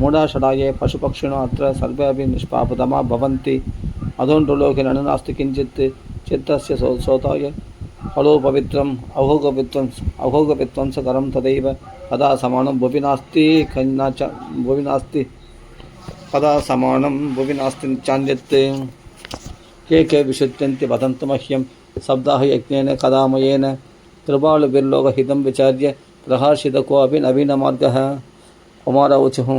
मूढाषडाये पशुपक्षिणो अत्र सर्वे अपि निष्पापतमा भवन्ति अधोण्डुलोके नास्ति किञ्चित् चित्तस्य सोताय फलो पवित्रम् अघोगवित्वं च करं तदैव कदा समानं भुवि नास्ति कदा समानं भुवि नास्ति चान्यत् के विशुद्ध्यन्ति वदन्तु मह्यं शब्दाः यज्ञेन कदा मयेन कृपालुभिर्लोकहितं विचार्य प्रहर्षित कोऽपि नवीनमार्गः कुमारौचुः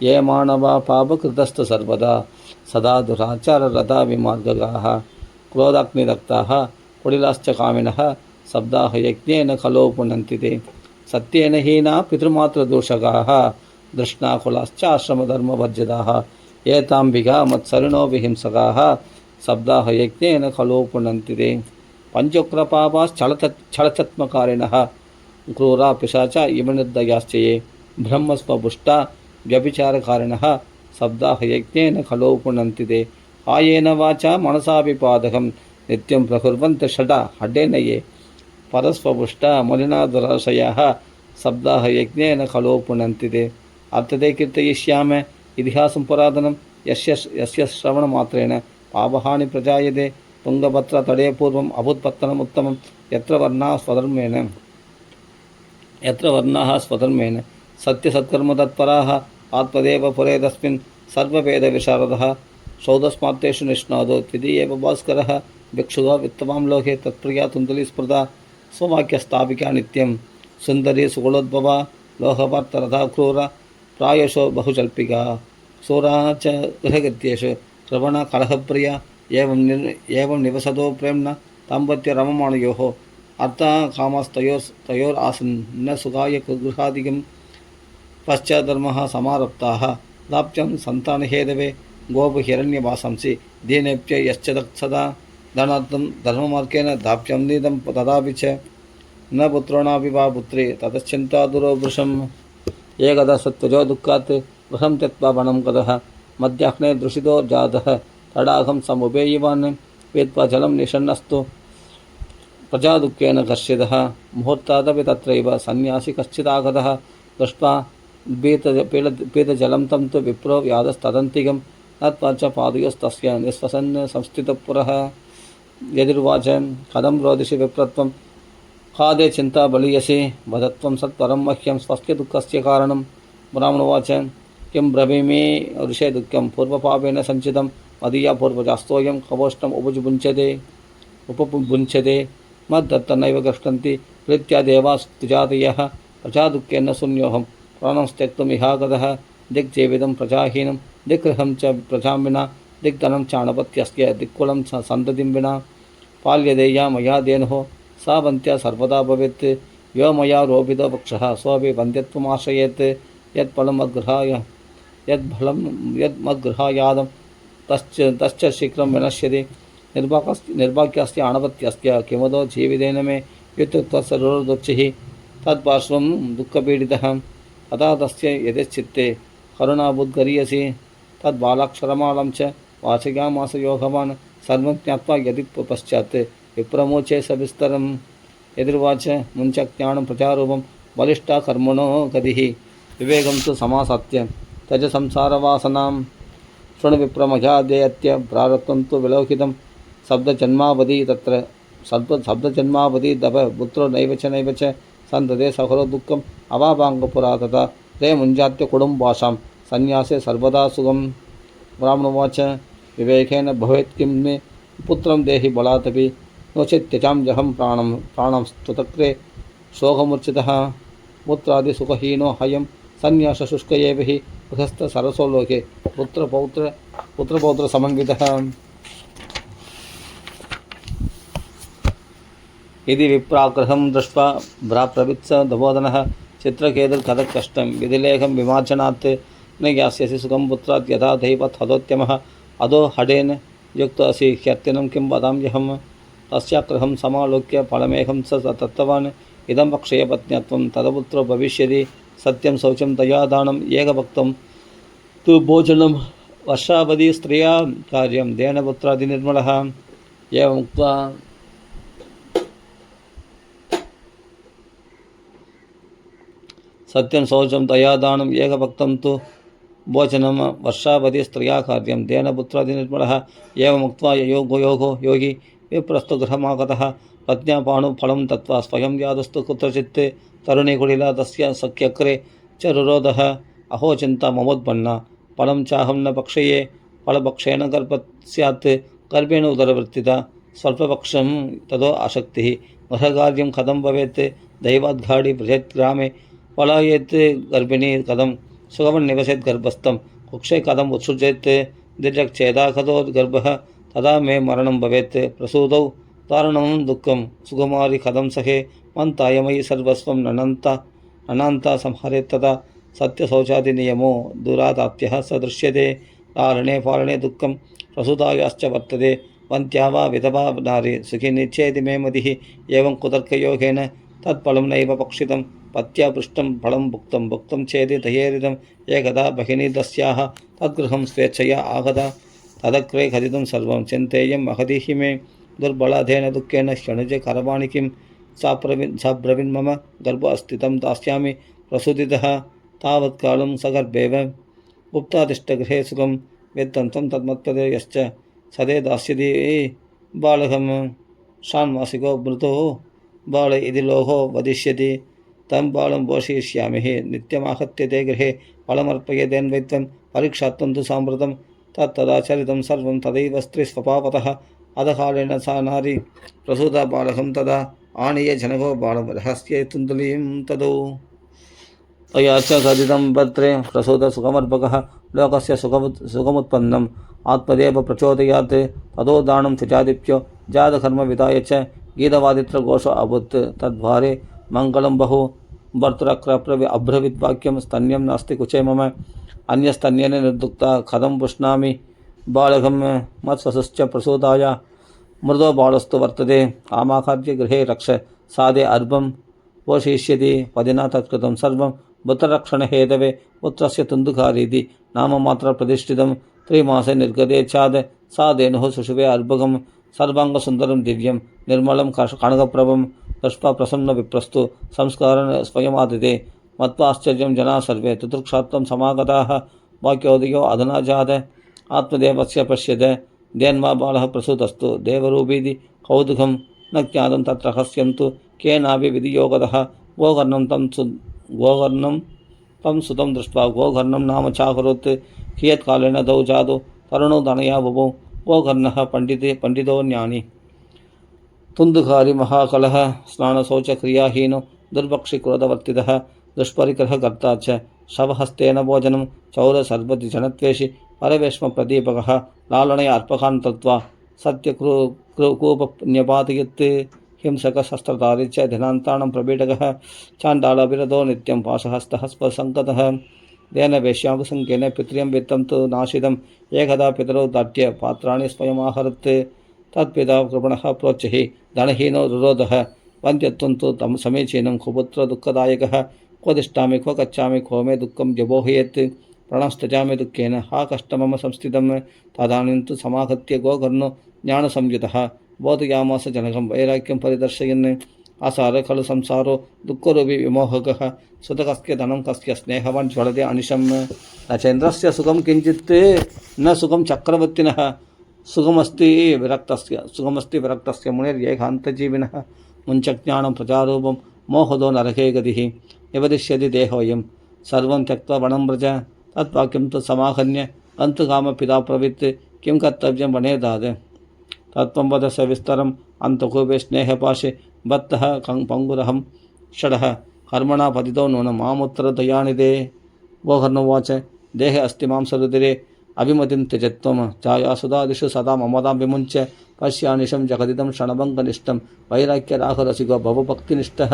ये मानवा पापकृतस्तु सर्वदा सदा दुराचाररता विमार्गगाः क्रोधाग्निरक्ताः कुटिलाश्च कामिनः शब्दाः यज्ञेन खलो पुनन्ति ते सत्येन हीना पितृमातृदूषकाः दृष्णाकुलाश्च आश्रमधर्मवर्जिताः एताम्बिका मत्सरिणो विहिंसकाः शब्दाः यज्ञेन खलो पुनन्ति ते पञ्चोग्रपापाश्चलचत्मकारिणः क्रूरा पिशाचा इमनिर्दयाश्च ये ब्रह्मस्वपुष्टा व्यभिचारकारिणः शब्दाः यज्ञेन खलो पुनन्ति ते कायेन वाचा मनसापि पादकं नित्यं प्रकुर्वन्ति षडा हडेन ये परस्वपुष्टा मलिना दुराशयाः शब्दाः यज्ञेन खलो पुनन्ति ते अर्थते कीर्तयिष्यामि इतिहासं पुरातनं यस्य श्रवणमात्रेण पापहानि प्रजायते तुङ्गभद्रतटे पूर्वम् अभूत्पत्तनमुत्तमं यत्र वर्णाः स्वधर्मेण सत्यसत्कर्मतत्पराः आत्मदेव पुरे तस्मिन् सर्ववेदविशारदः शौदस्मात्तेषु निष्णादो द्वितीयेव भास्करः भिक्षुः वित्तवां लोके तत्प्रिया तुन्दुलीस्मृता स्ववाक्यस्थापिका नित्यं सुन्दरी सुकुलोद्भवा लोहवर्तरथा क्रूरा प्रायशो बहुजल्पिका सूरा च गृहगत्येषु श्रवणा कलहप्रिया एवं निवसतो प्रेम्णा दाम्पत्य रममाणयोः अर्था कामस्तयोरासन् न सुखाय गृहादिकं पश्चाद्धर्मः समारब्धाः दाप्यं सन्तानहेतवे गोपहिरण्यवासंसि दीनेभ्य यश्च सदा धनार्थं धर्ममार्गेण दाप्यं नीतं तदापि च न पुत्रोणापि वा पुत्री ततश्चिन्ता दुरोवृशम् एकदा सत्वजो दुःखात् गृहं त्यक्त्वा वनं गतः मध्याह्ने दृशितो जातः तडागं समुपेयिवान् पीत्वा जलं निषन्नस्तु प्रजादुःखेन कर्षितः मुहूर्तादपि तत्रैव सन्यासी कश्चिदागतः दृष्ट्वा पीतजलं तं तु विप्रो व्याधस्तदन्तिकं नत्वा च पादयोस्तस्य निःश्वसन् संस्थितपुरः यदिर्वाच कथं रोदिषि विप्रत्वं खादे चिन्ता बलीयसि वदत्वं सत्परं मह्यं स्वस्य दुःखस्य कारणं ब्राह्मणोवाच किं ब्रवीमि ऋषे दुःखं पूर्वपापेन सञ्चितं मदीया पूर्वजास्तोऽयं कवोष्टम् उपभुञ्चते मद्दत्त नैव गृह्णन्ति प्रीत्या देवास्तुजातयः प्रजादुःखेन शून्योऽहं प्राणं त्यक्तुमिहागतः दिग्जीवितं प्रजाहीनं दिग्गृहं च प्रजां विना दिग्धनं चाणपत्यस्य दिक्कुलं सन्ततिं विना पाल्यदेया मया धेनुः सा वन्त्या सर्वदा भवेत् यो मया रोपितो वक्षः सोऽपि वन्ध्यत्वमाश्रयेत् यद्मद्गृहायादं तश्च शीघ्रं विनश्यति निर्भाग्यस्य आणपत्यस्य किमदो जीवितेन मे युक्तत्वसरोदुच्चिः तत्पार्श्वं दुःखपीडितः अतः तस्य यथेच्छित्ते करुणाबुद्गरीयसि तद्बालाक्षरमालं च वाचिकामासयोगवान् सर्वं ज्ञात्वा यदि पश्चात् विप्रमोचे सविस्तरं यदिर्वाच मुञ्चज्ञानं प्रचारूपं बलिष्ठा कर्मणो गतिः विवेकं तु समासत्य त्यज संसारवासनां शृणु विप्रमजादेयत्य प्रारब्धं तु विलोकितं शब्दजन्मावधि तत्र शब्दजन्मावधि दभ पुत्रो नैव च सन्तते सखरो दुःखम् अवाभाङ्गपुरा तथा ते मुञ्जात्य कुटुम्बासां सन्न्यासे सर्वदा सुखं ब्राह्मणोवाच विवेकेन भवेत् किं मे पुत्रं देहि बलादपि नो चेत् त्यजाम्यहं प्राणं स्तुतक्रे शोकमूर्छितः पुत्रादिसुखहीनो हयं सन्न्यासशुष्क एव हि गृहस्थसरसो लोके पुत्रपौत्रसमन्वितः यदि विप्राग्रहं दृष्ट्वा भ्राप्रवित्स दबोधनः चित्रकेतुर्कथकष्टं विधिलेखं विमार्जनात् न यास्यसि सुखं पुत्रात् यथा दैवत् हदोद्यमः अधो हडेन युक्त असि ह्यर्तिनं किं वदाम्यहं तस्याग्रहं समालोक्य फलमेकं स तत्त्ववान् इदं क्षयपत्न्यत्वं तदपुत्रो भविष्यति सत्यं शौचं दयादानम् एकभक्तं तु भोजनं वर्षावधि स्त्रिया कार्यं देनपुत्रादिनिर्मलः एवमुक्त्वा सत्यं शौचं दयादानम् एकभक्तं तु भोजनं वर्षावधि स्त्रिया कार्यं देनपुत्रादिनिर्मलः एवमुक्त्वा योगो योगी विप्रस्तु गृहमागतः पत्न्या पाणुफलं दत्त्वा स्वयं यादस्तु कुत्रचित् तरुणीकुटिला तस्य सख्यग्रे च रुरोधः अहो चिन्ता ममोत्पन्ना फलं चाहं न भक्षये फलभक्षेण गर्भः स्यात् गर्भेण उदरवृत्तिता स्वल्पपक्षं ततो आसक्तिः गृहकार्यं कथं भवेत् दैवाद्घाडी बृहत् ग्रामे पलायेत् गर्भिणी कथं सुगमं निवसेत् गर्भस्थं कुक्षे कथम् उत्सृजेत् दिर्यक्छेदा कथो गर्भः तदा मे मरणं भवेत् प्रसूतौ तारणं दुःखं सुकुमारी कथं सहे मन्तायमयि सर्वस्वं ननान्ता संहरेत् तदा सत्यशौचादिनियमो दुरादाप्यः स दृश्यते तारणे पालने दुःखं प्रसूतायाश्च वर्तते वन्त्या वा विधवा नारी सुखिनी चेति मे मतिः एवं कुतर्कयोगेन तत्फलं नैव पक्षितं पत्या पृष्टं फलं भुक्तं चेति दयेरिदम् एकदा भगिनी तस्याः तद्गृहं स्वेच्छया आगता तदग्रे खदितं सर्वं चिन्तेयं महदिहि मे दुर्बलाधेन दुःखेन क्षणुजे करवाणि किं साब्रवीन् मम गर्भ अस्थितं दास्यामि प्रसूतितः तावत्कालं सगर्भेव गुप्तादिष्टगृहे सुखं वेत्तन्तं तन्मत्पदे यश्च सदे दास्यति बालकं षाण्मासिको मृतो बाल इति लोहो वदिष्यति तं बालं पोषयिष्यामि नित्यमाहत्य ते गृहे फलमर्पयेदेन्वैत्वं परीक्षात्वं तु साम्प्रतं तत्तदाचरितं सर्वं तदैव स्त्रीस्वभावतः अधकालेन सा नारी प्रसूता बालकं तदा आनीय जनको बालं रहस्ये तुन्दुलीं तदौ तया च कथितं भद्रे प्रसूतसुखमर्पकः लोकस्य सुखमुत्पन्नम् आत्मदेव प्रचोदयात् ततो दानं त्वचादिप्यो जातकर्मविदाय च गीतवादित्रघोषो अभूत् तद्वारे मङ्गलं बहु भर्तृक्रप्र अब्रवीद्वाक्यं स्तन्यं नास्ति कुचे मम अन्यस्तन्येन निर्दुक्ता कथं पुष्णामि बालकं मत्स्वसश्च प्रसूताय मृदो बालस्तु वर्तते आमाखाद्य गृहे रक्ष सादे अर्भं पोषयिष्यति पदिना तत्कृतं सर्वं पुत्ररक्षणहेतवे पुत्रस्य तुन्दुकारीति नाममात्र प्रतिष्ठितं 3 मासे निर्गते चाद सा धेनुः सुषुवे अर्भकं सर्वाङ्गसुन्दरं दिव्यं निर्मलं कणकप्रभं दृष्ट्वा प्रसन्न विप्रस्तु संस्कारं स्वयमादिते मत्वाश्चर्यं जनाः सर्वे तुतृक्षात्वं समागताः वाक्योदयो अधुना जात आत्मदेवस्य पश्यत देन्वा बालः प्रसूतस्तु देवरूपीति कौतुकं न ज्ञातं तत्र रहस्यं तु केनापि विधियोगतः गोकर्णं तं सुतं दृष्ट्वा गोकर्णं नाम चाकरोत् कियत्कालेन तौ जातौ तरुणौ तनया बभौ गोकर्णः पंडितो ज्ञानी तुन्दुकारी महाकलः स्नानशौचक्रियाहीनो दुर्भक्षिक्रोधवर्तितः दुष्परिग्रहकर्ता च शवहस्तेन भोजनं चौरसर्वजनत्वेषि परवेश्मप्रदीपकः लालनय अर्पकान् तत्त्वा सत्यकूपन्यपातयत् हिंसकशस्त्रधारी च दिनान्तानं प्रबीडकः चाण्डालविरधो नित्यं पाशहस्तः स्पसङ्कतः तेन वेश्याङ्गसङ्ख्येन पितृं वित्तं तु नाशितम् एकदा पितरौ दाट्य पात्राणि स्वयमाहरत् तत्पिता कृपणः प्रोच्चहि धनहीनो रुरोधः वन्त्यत्वं तु तं समीचीनं कुपुत्र दुःखदायकः क्व तिष्ठामि क्व गच्छामि क्व मे दुःखं जबोहयेत् प्रणस्तजामि दुःखेन हा कष्टमम संस्थितं तदानीं तु समागत्य गोकर्णो ज्ञानसंयुतः बोधयामास जनकं वैराग्यं परिदर्शयन् आसार खलु संसारो दुःखरूपी विमोहकः सुतकस्य धनं कस्य स्नेहवान् ज्वलते अनिशं न चन्द्रस्य सुखं किञ्चित् न सुखं चक्रवर्तिनः सुखमस्ति विरक्तस्य मुनिर्यैकान्तजीविनः मुञ्चज्ञानं प्रजारूपं मोहदो नरके गतिः निवदिष्यति देहोऽयं सर्वं त्यक्त्वा वनं व्रज तद्वाक्यं तु समाहन्य अन्तकामपिता प्रवृत्ति किं कर्तव्यं वने दाद तत्त्वं वद सविस्तरम् अन्तकूपे स्नेहपाशे बद्धः पङ्गुरहं षडः कर्मणा पतितो नूनं मामुत्तरदयानिधे गोकर्णोवाच देहे अस्ति मांसरुधिरे अभिमतिं त्यजत्वं छायासुधादिषु सदा ममतां विमुञ्च पश्यानिशं जगदिदं क्षणभङ्गनिष्ठं वैराग्यराहरसिको भवभक्तिनिष्ठः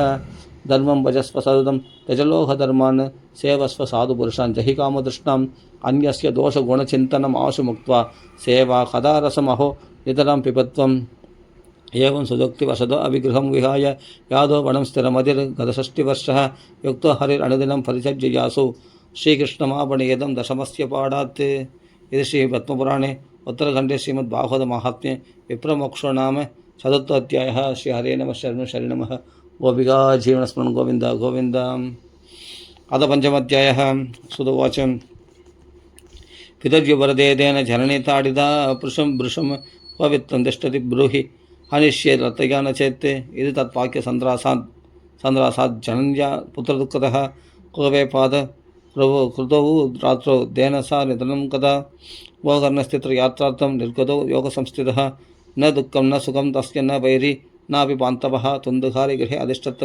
धर्मं भजस्व सततं त्यजलोहधर्मान् सेवस्व साधुपुरुषान् जहि कामतृष्णाम् अन्यस्य दोषगुणचिन्तनम् आशु मुक्त्वा सेवा कदा रसमहो नितरां पिबत्वम् एवं सुदोक्तिवशतो अभिगृहं विहाय यादो वनं स्थिरमधिर्गतषष्टिवर्षः युक्तो हरिरनुदिनं परिचर्य यासु श्रीकृष्णमापणेदं दशमस्य पाठात् इति श्रीपद्मपुराणे उत्तरखण्डे श्रीमद्भागवतमाहात्म्ये विप्रमोक्षो नाम चतुर्थोऽध्यायः। श्रीहरे नमः शरणं नमः। गोपिका जीवनस्मरणं गोविन्द गोविन्द। अथ पञ्चमोऽध्यायः। सुदुवाच पितर्युवरदेदेन जननी ताडिता पुरुषं भृशं पवित्रं तिष्ठति ब्रूहि हनिष्ये रतया न चेत् इति तत्वाक्यसन्द्रासात् जनन्या पुत्रदुःखतः कोवे पाद कृतौ रात्रौ देन सा निधनं कदा गोकर्णस्थित्र यात्रार्थं निर्गतौ योगसंस्थितः न दुःखं न सुखं तस्य न वैरी नापि पान्तवः तुन्दुकारि गृहे अधिष्ठत्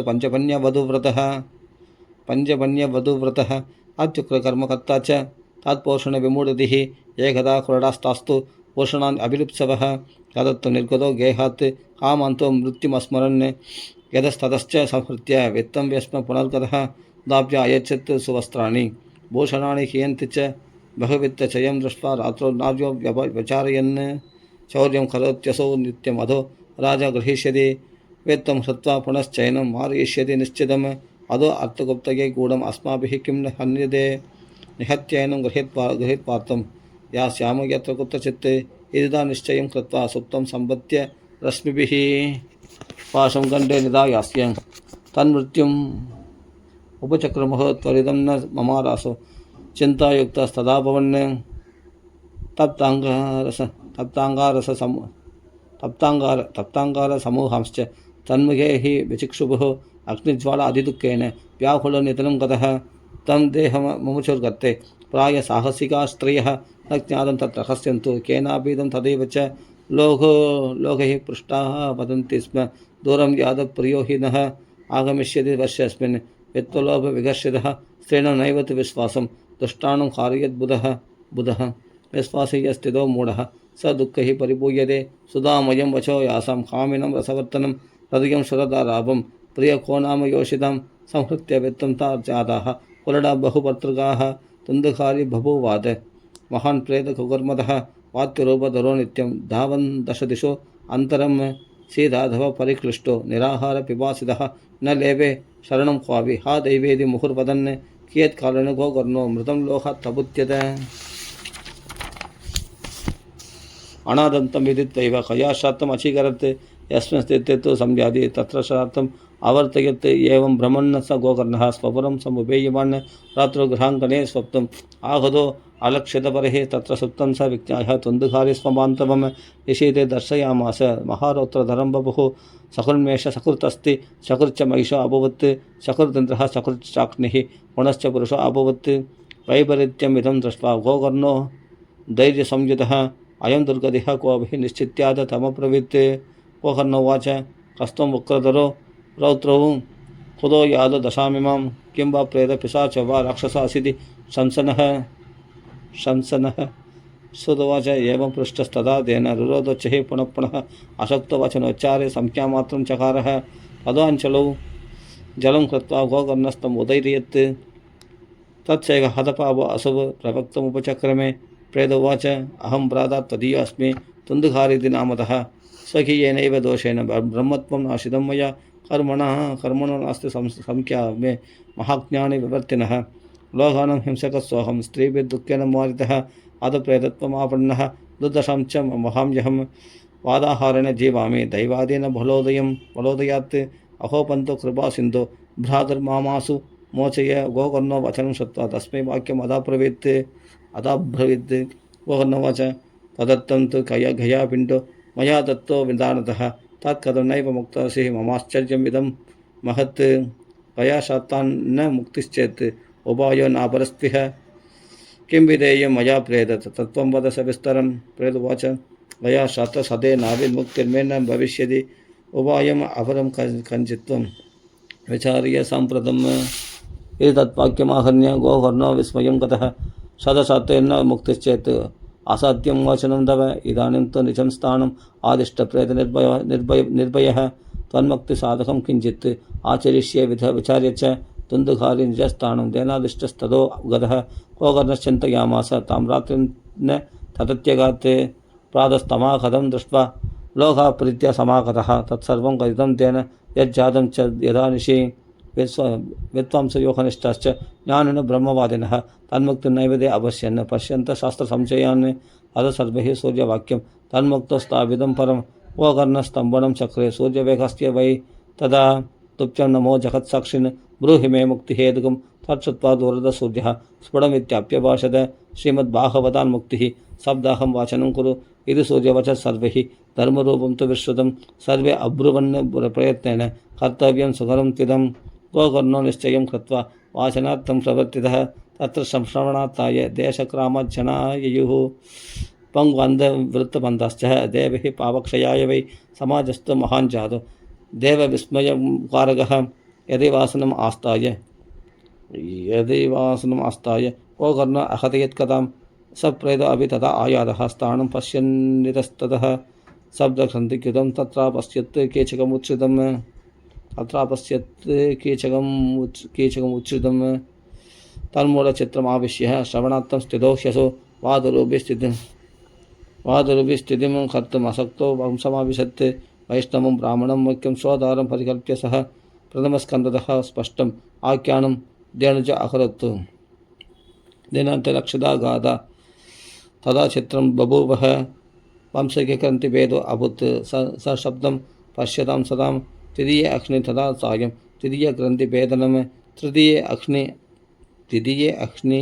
पञ्चपन्यवधूव्रतः अत्युग्रकर्मकर्ता च तत्पोषणविमूढतिः एकदा कुरडास्तास्तु पोषणान् अभिलिप्सवः तदत्तु निर्गतो गेहात् कामान्तो मृत्युमस्मरन् यतस्ततश्च संहृत्य वित्तं व्यस्म पुनर्गतः दाप्य अयच्छत् सुवस्त्राणि भूषणानि हीयन्ति च बहुवित्तचयं दृष्ट्वा रात्रौ नार्यो व्यचारयन् चौर्यं करोत्यसौ नित्यमधो राजा गृहीष्यति वेत्तं हृत्वा पुनश्चयनं मारयिष्यति निश्चितम् अधो अर्थगुप्तये गूढम् अस्माभिः किं न हन्यते निहत्ययनं गृहीत्वार्थं यास्याम यत्र कुत्रचित् इदा निश्चयं कृत्वा सुप्तं सम्पत्य रश्मिभिः पाशं गण्डे निधायास्यं तन्मृत्युम् उपचक्रमः त्वरितं न ममारासो चिन्तायुक्तस्तदा भवन् तप्ताङ्गारसमूहांश्च तन्मुखे हि विचिक्षुभुः अग्निज्वाला अधिदुःखेन व्याकुलनिधनं गतः तं देहमुमुचुर्गते प्राय साहसिका स्त्रियः न ज्ञातं तत् रहस्यन्तु केनापीदं तदैव च लोकैः पृष्टाः वदन्ति स्म दूरं यादव प्रियो हि नः आगमिष्यति वर्षेऽस्मिन् वित्तलोभविघर्षितः स्त्रीणां नैव तु विश्वासं दुष्टानं कारयद्बुधः विश्वासे यस्थितो मूढः स दुःखैः परिपूयते सुधामयं वचो यासां कामिनं रसवर्तनं हृदयं सुरदाराभं प्रियको नाम योषितां संहृत्य वित्तं तार्जाताः पुलडा बहुभर्तृकाः तुन्दुकारि बभूवात् महान् प्रेतकुकुर्मदः वाक्यरूपधरो नित्यं धावन् दशदिशो अन्तरं सीधाधव परिक्लिष्टो निराहार पिपासितः न लेवे शरणं क्वापि हा दैवेदि मुहुर्वदन् कियत्कालेन गोकर्णो मृतं लोकात् प्रबुध्यत अनादन्तं विदित्वैव कयाशात्तम् अचीकरत् यस्मिन् स्थिते तु संव्याधि तत्र शात्तम् अवर्तयत् एवं भ्रमन् स गोकर्णः स्वपुरं समुपेयमान् रात्रौ गृहाङ्गणे स्वप्तम् आगतो अलक्षितपरिः तत्र सुप्तं स विज्ञायः तुन्दुकारि स्वमान्तवं निशीते दर्शयामास महारौत्रधरं बभुः सकृन्मेष सकृतस्ति सकृच्च महिषो अभवत् सकृदिन्द्रः सकृच्चाग्निः पुनश्च पुरुषो अभवत् वैपरीत्यमिदं दृष्ट्वा गोकर्णो धैर्यसंयुतः अयं दुर्गतिः कोऽभिः निश्चित्याद तमब्रवीत् गोकर्णोवाच कस्त्वं वक्रधरो रौद्रौ कुतो याद दशामिमां किं वा प्रेतपिशाच वा राक्षसासिति शंसनः सुतवाच एवं पृष्टस्तदा तेन रुरोधोच्चैः पुनः पुनः अशक्तवचनोच्चारे संख्यामात्रं चकारः पदाञ्चलौ जलं कृत्वा गोकर्णस्थम् उदैर्यत् तत्सेकः हतपावो असुव प्रवक्तमुपचक्रमे प्रेतोवाच अहं भ्राता त्वदीयो अस्मि तुन्दुकारिति नामतः स्वकीयेनैव दोषेण ब्रह्मत्वं नाशितं मया कर्मणो नास्ति संख्या मे महाज्ञानि विवर्तिनः लोकानां हिंसकस्वहं स्त्रीभिर्दुःखेन मारितः अधप्रेतत्वमापन्नः दुर्दशां च महाम्यहं वादाहारेण जीवामि दैवादेन बलोदयात् अहो पंतो कृपा सिंधु भ्रातर्मामासु मोचय गोकर्णो वचनं श्रुत्वा तस्मै वाक्यम् अदाब्रवीत् गोकर्णवाच तदत्तं तु घया पिण्डो मया दत्तो विधानतः तत्कथं नैव मुक्तोऽसि ममाश्चर्यमिदं महत् गया शातान् न मुक्तिश्चेत् उपायो नापरस्तिः किं विधेयं मया प्रेदत तत्त्वं वद सविस्तरं प्रेदुवाच गया शात सदे नाभिर्मुक्तिर्मे न भविष्यति उपायम् अपरं कञ्चित्वं विचार्य साम्प्रतम् इति तत्वाक्यमाहन्य गोकर्णो विस्मयं गतः सदसत्तेन मुक्तिश्चेत् असाध्यं वचनं तव इदानीं तु निजं स्थानम् आदिष्टप्रेतनिर्भयः तन्मुक्तिसाधकं किञ्चित् आचरिष्ये विचार्य च तुन्दुकारि निजस्थानं देनादिष्टस्ततो गतः गोकर्णश्चिन्तयामास तां रात्रिं न तदत्यगात् प्रातस्तमागतं दृष्ट्वा लोकाः प्रीत्या समागतः तत्सर्वं कथितं तेन यज्जातं च यदा निशि विद्वांसयोगनिष्ठाश्च ज्ञानिनो ब्रह्मवादिनः तन्मुक्तिं नैवेद्ये अपश्यन् पश्यन्तः शास्त्रसंशयान् अथ सर्वैः सूर्यवाक्यं तन्मुक्तस्ताविदं परं गोकर्णस्तम्भनं चक्रे सूर्यवेगस्य वै तदा तुभ्यं नमो जगत्साक्षिन् ब्रूहि मे मुक्तिहेतुकं तच्छ्रुत्वा दूरदसूर्यः स्फुटमित्याप्यभाषत श्रीमद्भागवतान्मुक्तिः शब्दाहं वाचनं कुरु इति सूर्यवचः सर्वैः धर्मरूपं तु विश्रुतं सर्वे अब्रुवन् प्रयत्नेन कर्तव्यं सुकरं त्विदं गोकर्णो निश्चयं कृत्वा वाचनार्थं प्रवर्तितः तत्र संश्रवणार्थाय देशग्रामज्जनायुः पङ्गुवन्धवृत्तबन्धश्च देवैः पावक्षयाय वै समाजस्तु महान् जातो देवविस्मयकारकः यदि वासनम् आस्ताय गोकर्ण अहतयत्कथां स प्रेतो अपि तथा आयातः स्थानं पश्यन्नितस्ततः शब्दग्रन्थिकृतं तत्रापश्यत् केचकमुच्छ्रितं तन्मूलचित्रमाविश्य श्रवणार्थं स्थितो ह्यसो वादरूपिस्थितिं कर्तुम् असक्तो वंशमाविशत् वैष्णवं ब्राह्मणं मुख्यं स्वदारं परिकल्प्य सः प्रथमस्कन्धतः स्पष्टम् आख्यानं धेनुज अकरोत् दिनान्तरक्षदा गाथा तदा चित्रं बभूवः वंशैकग्रन्थिभेदो अभूत् स शब्दं पश्यतां सदां तृतीये अग्नि तदा सायं तृतीयग्रन्थिभेदनं तृतीये अग्नि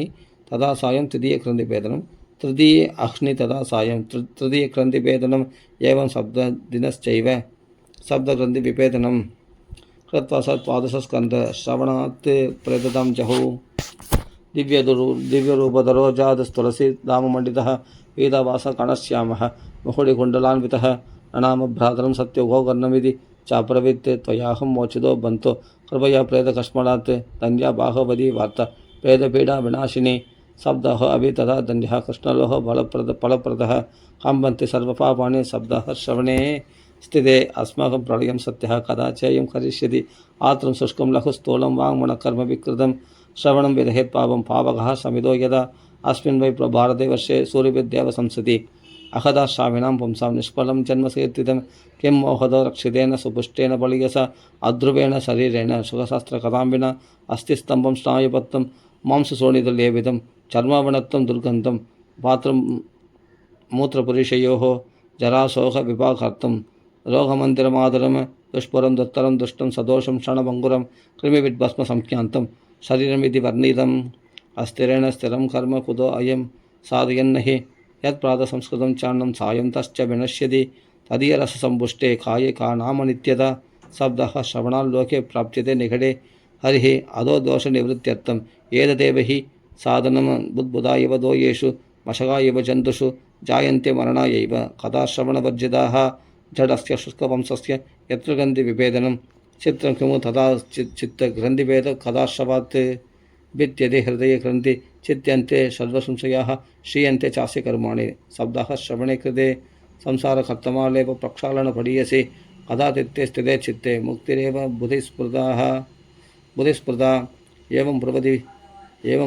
तदा सायं तृतीयग्रन्थिभेदनं तृतीये अग्नि तदा सायं तृतीयग्रन्थिभेदनम् एवं शब्ददिनश्चैव शब्दग्रन्थिविभेदनं कृत्वा सत्पादशस्कन्धश्रवणात् प्रेततां जहुः दिव्यरूपधरो जातस्तुलसी दाममण्डितः पीतावासकणश्यामः मुहुडिकुण्डलान्वितः ननाम भ्रातरं सत्यो गोकर्णमिति चाब्रवीत् त्वयाहं मोचितो बन्तो कृपया प्रेतकश्मलात् धन्या बाहुवदी वार्ता प्रेतपीडाविनाशिनी शब्दः अपि तथा धन्यः कृष्णलोः फलप्रदः काम्बन्ति सर्वपापानि शब्दः श्रवणे स्थिते अस्माकं प्रलयं सत्यः कदा चेयं करिष्यति आत्रं शुष्कं लघुस्थूलं वाङ्मनकर्म विकृतं श्रवणं विदहेत् पापं पावकः समिदो यदा अस्मिन् वै भारते वर्षे सूर्यविद्याव संसति अहदा श्राविणां पुंसां निष्फलं जन्मकीर्तितं किं मोहदो रक्षितेन सुपुष्टेन बलियसा अध्रुवेण शरीरेण सुखशास्त्रकथां विना अस्थिस्तम्भं स्नायुपत्तं मांसशोणितलेपितं चर्मावणत्वं दुर्गन्धं पात्रं मूत्रपुरुषयोः जराशोकविभागार्थं रोगमन्दिरमादरं दुष्पुरं दुत्तरं दुष्टं सदोषं क्षणभङ्गुरं कृमिविद्भस्मसंख्यान्तं शरीरमिति वर्णितम् अस्थिरेण स्थिरं कर्म कुतो अयं साधयन्न हि यत्प्रातसंस्कृतं चान्नं सायं तश्च विनश्यति तदीयरससम्पुष्टे काये का नाम नित्यता शब्दः श्रवणाल्लोके प्राप्यते निकटे हरिः अधो दोषनिवृत्त्यर्थम् एतदेव हि साधनं बुद्बुधा इव दोयेषु मशका इव जन्तुषु जायन्ते मरणायैव कथाश्रवणवर्जिताः जडस्य शुष्कवंशस्य यत्र ग्रन्थिविभेदनं चित्रं किमु तथा चित्तग्रन्थिभेद कथाश्रवात् भिद्यते हृदये ग्रन्थि चित्यन्ते सर्वसंशयाः श्रीयन्ते चास्य कर्माणि शब्दः श्रवणे कृते संसारकर्तमालेव प्रक्षालनपडीयसे कदातित्ते स्थिते चित्ते मुक्तिरेव बुधिस्पृता एवं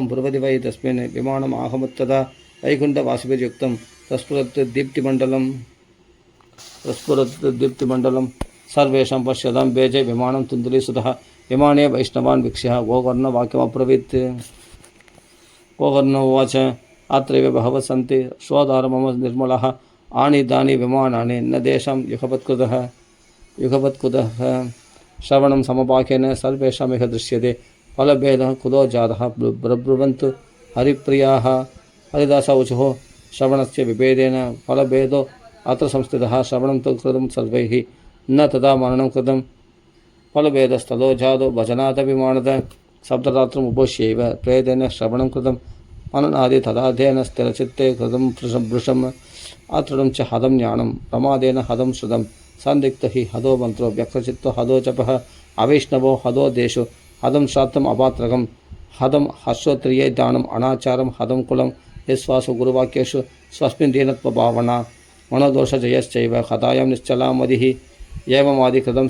ब्रुवति वै तस्मिन् विमानम् आहमत्तदा वैकुण्ठवासिभिर्युक्तं तस्फुरत् दीप्तिमण्डलं सर्वेषां पश्यतां बेजे विमानं तुन्दुलीसुतः विमाने वैष्णवान् वीक्ष्य गोकर्णवाक्यमब्रवीत् गोकर्णोवाच अत्रैव बहवः सन्ति स्वदारं मम निर्मलः आनीतानि विमानानि न देशां युगपत्कृतः श्रवणं समपाकेन सर्वेषामिह दृश्यते फलभेदः कुतो जातः ब्रुवन्तु हरिप्रियाः हरिदासवचुः श्रवणस्य विभेदेन फलभेदो अत्र संस्थितः श्रवणं तु कृतं सर्वैः न तदा मननं कृतं फलभेदस्ततो जातो भजनादपि मानद शब्दरात्रम् उपोष्यैव प्रेतेन श्रवणं कृतं मननादि तदाध्ययन स्थिरचित्ते कृतं वृषम् अतृणं च हदं ज्ञानं प्रमादेन हदं श्रुतं संदिग्ध हि हदो मंत्रो व्यक्तचित्तो हदो जपः अवैष्णवो हदो देशो हदं श्राद्धम् अपात्रकं हदं हर्षोत्रिये दानम् अनाचारं हदं कुलं यस्वासु गुरुवाक्येषु स्वस्मिन् दीनत्वभावना मनोदोषजयश्चैव हतायां निश्चला मदिः एवमादिकृतं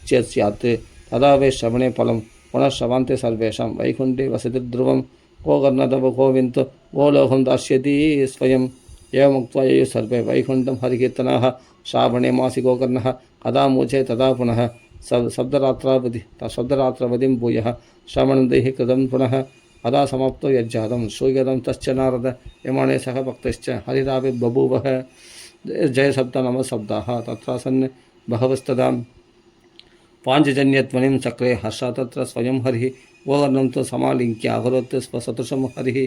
चेत् स्यात् तदा वै श्रवणे फलं पुनः श्रवन्ते सर्वेषां वैकुण्ठे वसति ध्रुवं गोकर्णतव गोविन्द गोलोकं दास्यति स्वयं एवमुक्त्वा ये सर्वे वैकुण्ठं हरिकीर्तनाः श्रावणे मासि गोकर्णः कदा मोचे तदा पुनः शब्दरात्रावधिं भूयः श्रवणदैः कृतं पुनः कदा समाप्तो यज्जातं श्रूयतं तश्च नारद यमाने सह भक्तश्च हरिराविर्बभूवः जयशब्दनमशब्दाः तत्रासन् बहवस्तदा पाञ्चजन्यध्वनिं चक्रे हर्षा तत्र स्वयं हरिः गोकर्णं तु समालिङ्क्य अकरोत् स्वसदृशं हरिः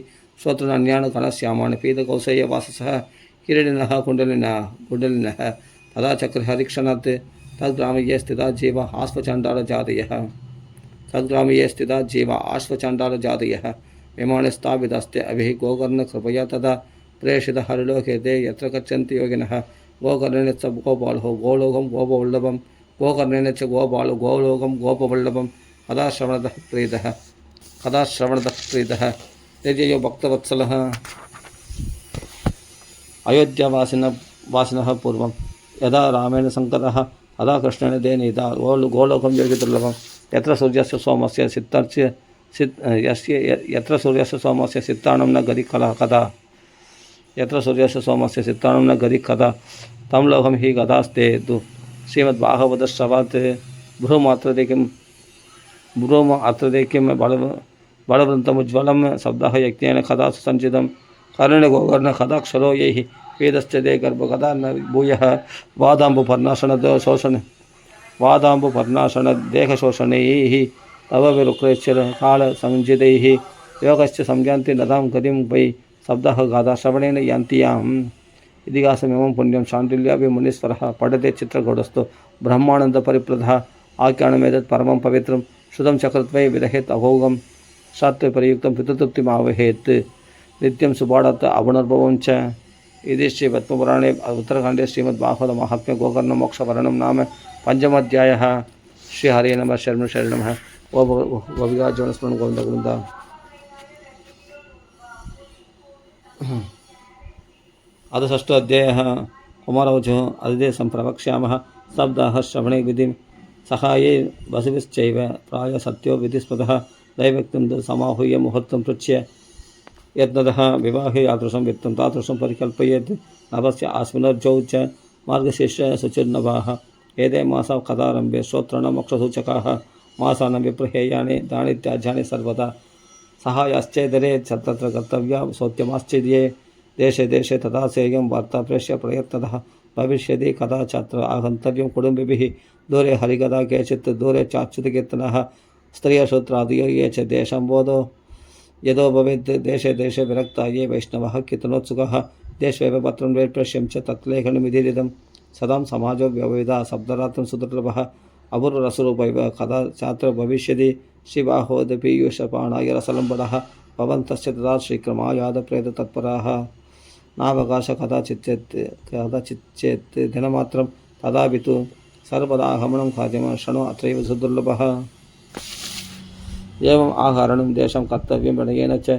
श्रोत्रनान्यान् कणश्यामान् पीतकौशेयवाससः किरीटिनः कुण्डलिनः तदा चक्रे हरिक्षणात् तद्ग्रामीये स्थिता जीव आश्वचाण्डालजातयः विमाने स्थापितास्ते अभिः गोकर्णकृपया तदा प्रेषितः हरिलोके ते यत्र गच्छन्ति योगिनः गोकर्णेन च गोपालो गोलोकं गोपवल्लभं गोकर्णेन च गोपालो गोलोकं गोपवल्लभं कदा श्रवणतः प्रीतः तेजयो भक्तवत्सलः अयोध्यावासिनः पूर्वं यदा रामेण शङ्करः तदा कृष्णेन देनिता गोलोकं योगिदुर्लभं यत्र सूर्यस्य सोमस्य सित्तानं न गति कदा यत्र सूर्यस्य सोमस्य सित्तानं न गति कदा तं लोकं हि गदास्ते तु श्रीमद्भागवतश्रवात् भ्रूमात्रदेकिं बलवृन्तमुज्ज्वलं शब्दः यज्ञेन कदा सुसञ्चितं कर्णे गोकर्ण कदाक्षरो यैः वेदश्च दे गर्भ कदा न भूयः वादाम्बुपर्णाशनदेहशोषणैः तव विरुक्रेश्वर कालसञ्जितैः योगश्च संज्ञान्ति नदां गतिं वै शब्दः गाथा श्रवणेन यान्तियाम् इतिहासमिमं पुण्यं शाण्डिल्यापि मुनीश्वरः पठते चित्रगौडस्तु ब्रह्मानन्दपरिप्रदः आख्यानमेतत् परमं पवित्रं श्रुतं चक्रत्वै विदहेत् अभोगं शास्त्रपरियुक्तं पितृतृप्तिमावहेत् नित्यं सुबाढत् अवनुर्भवं च इति श्रीपद्मपुराणे उत्तरकाण्डे श्रीमद्भागवतमाहात्म्ये गोकर्णमोक्षवर्णनं नाम पञ्चमोऽध्यायः। श्रीहरे नमः शरणं नमः गोविगाजीवनस्मरणं गोविन्द गोविन्द। अथ षष्ठोऽध्यायः कुमारवचः अदिते सम्प्रवक्ष्यामः शब्दाः श्रवणे विधिं सहाये वसुभिश्चैव प्राय सत्यो विधिस्मृतः दैवक्तं समाहूय मुहूर्तं पृच्छ्य यत्नतः विवाहे यादृशं वित्तं तादृशं परिकल्पयेत् नभस्य आस्मिनर्जौ च मार्गशीर्ष शुचिर्नभाः एते मासा कदारम्भे श्रोत्राणां मोक्षसूचकाः मासानां विप्रहेयानि तानि त्याज्यानि सर्वदा सहायाश्चेदरे तत्र कर्तव्या सौत्यमाश्चर्ये देशे देशे तथा सेयं वार्ता प्रेष्य प्रयत्नतः भविष्यति कदा छात्र आगन्तव्यं कुटुम्बिभिः दूरे हरिकदा केचित् दूरे चाच्युतकीर्तनः स्त्रियसूत्रादयो ये च देशं बोधो यदो भवेत् देशे देशे विरक्ता ये वैष्णवः कीर्तनोत्सुकः देशेव पत्रं वेत्प्रेष्यं च तत्लेखनमिदीरितं सदां समाजो व्यवविधा शब्दरात्रं सुदुर्लभः अपूर्वरसरूपैव कदा छात्र भविष्यति शिवाहोदपीयूषपाणाय रसलम्बडः भवन्तश्च तदा श्रीक्रमायादप्रेततत्पराः नावकाश कदाचिच्चेत् दिनमात्रं तदापि तु सर्वदा आगमनं कार्यं शृणु अत्रैव सुदुर्लभः। एवम् आहारणं देशं कर्तव्यं प्रणयेन च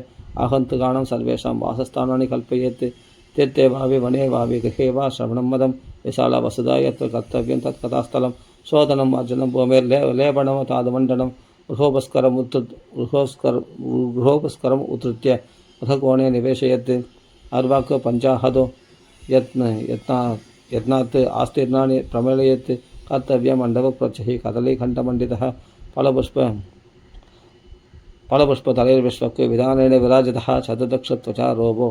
आहन्तुकाणां सर्वेषां वासस्थानानि कल्पयेत् तीर्थे भावे वने भावे गृहे वा श्रवणं मदं विशाला वसुधा यत्र कर्तव्यं तत्कथास्थलं शोधनं मार्जनं भूमेर्लेपनं तादमण्डनं गृहोपस्करम् उद्धृत्य पथकोणे निवेशयत् अर्वाक् पञ्चाहतो यत्नात् आस्तीर्णानि प्रमेलयेत् कर्तव्यं मण्डपप्रचः कदलीखण्डमण्डितः फलपुष्पतलैर्विश्वक् विधानेन विराजितः शतदक्षत्वचा रोगो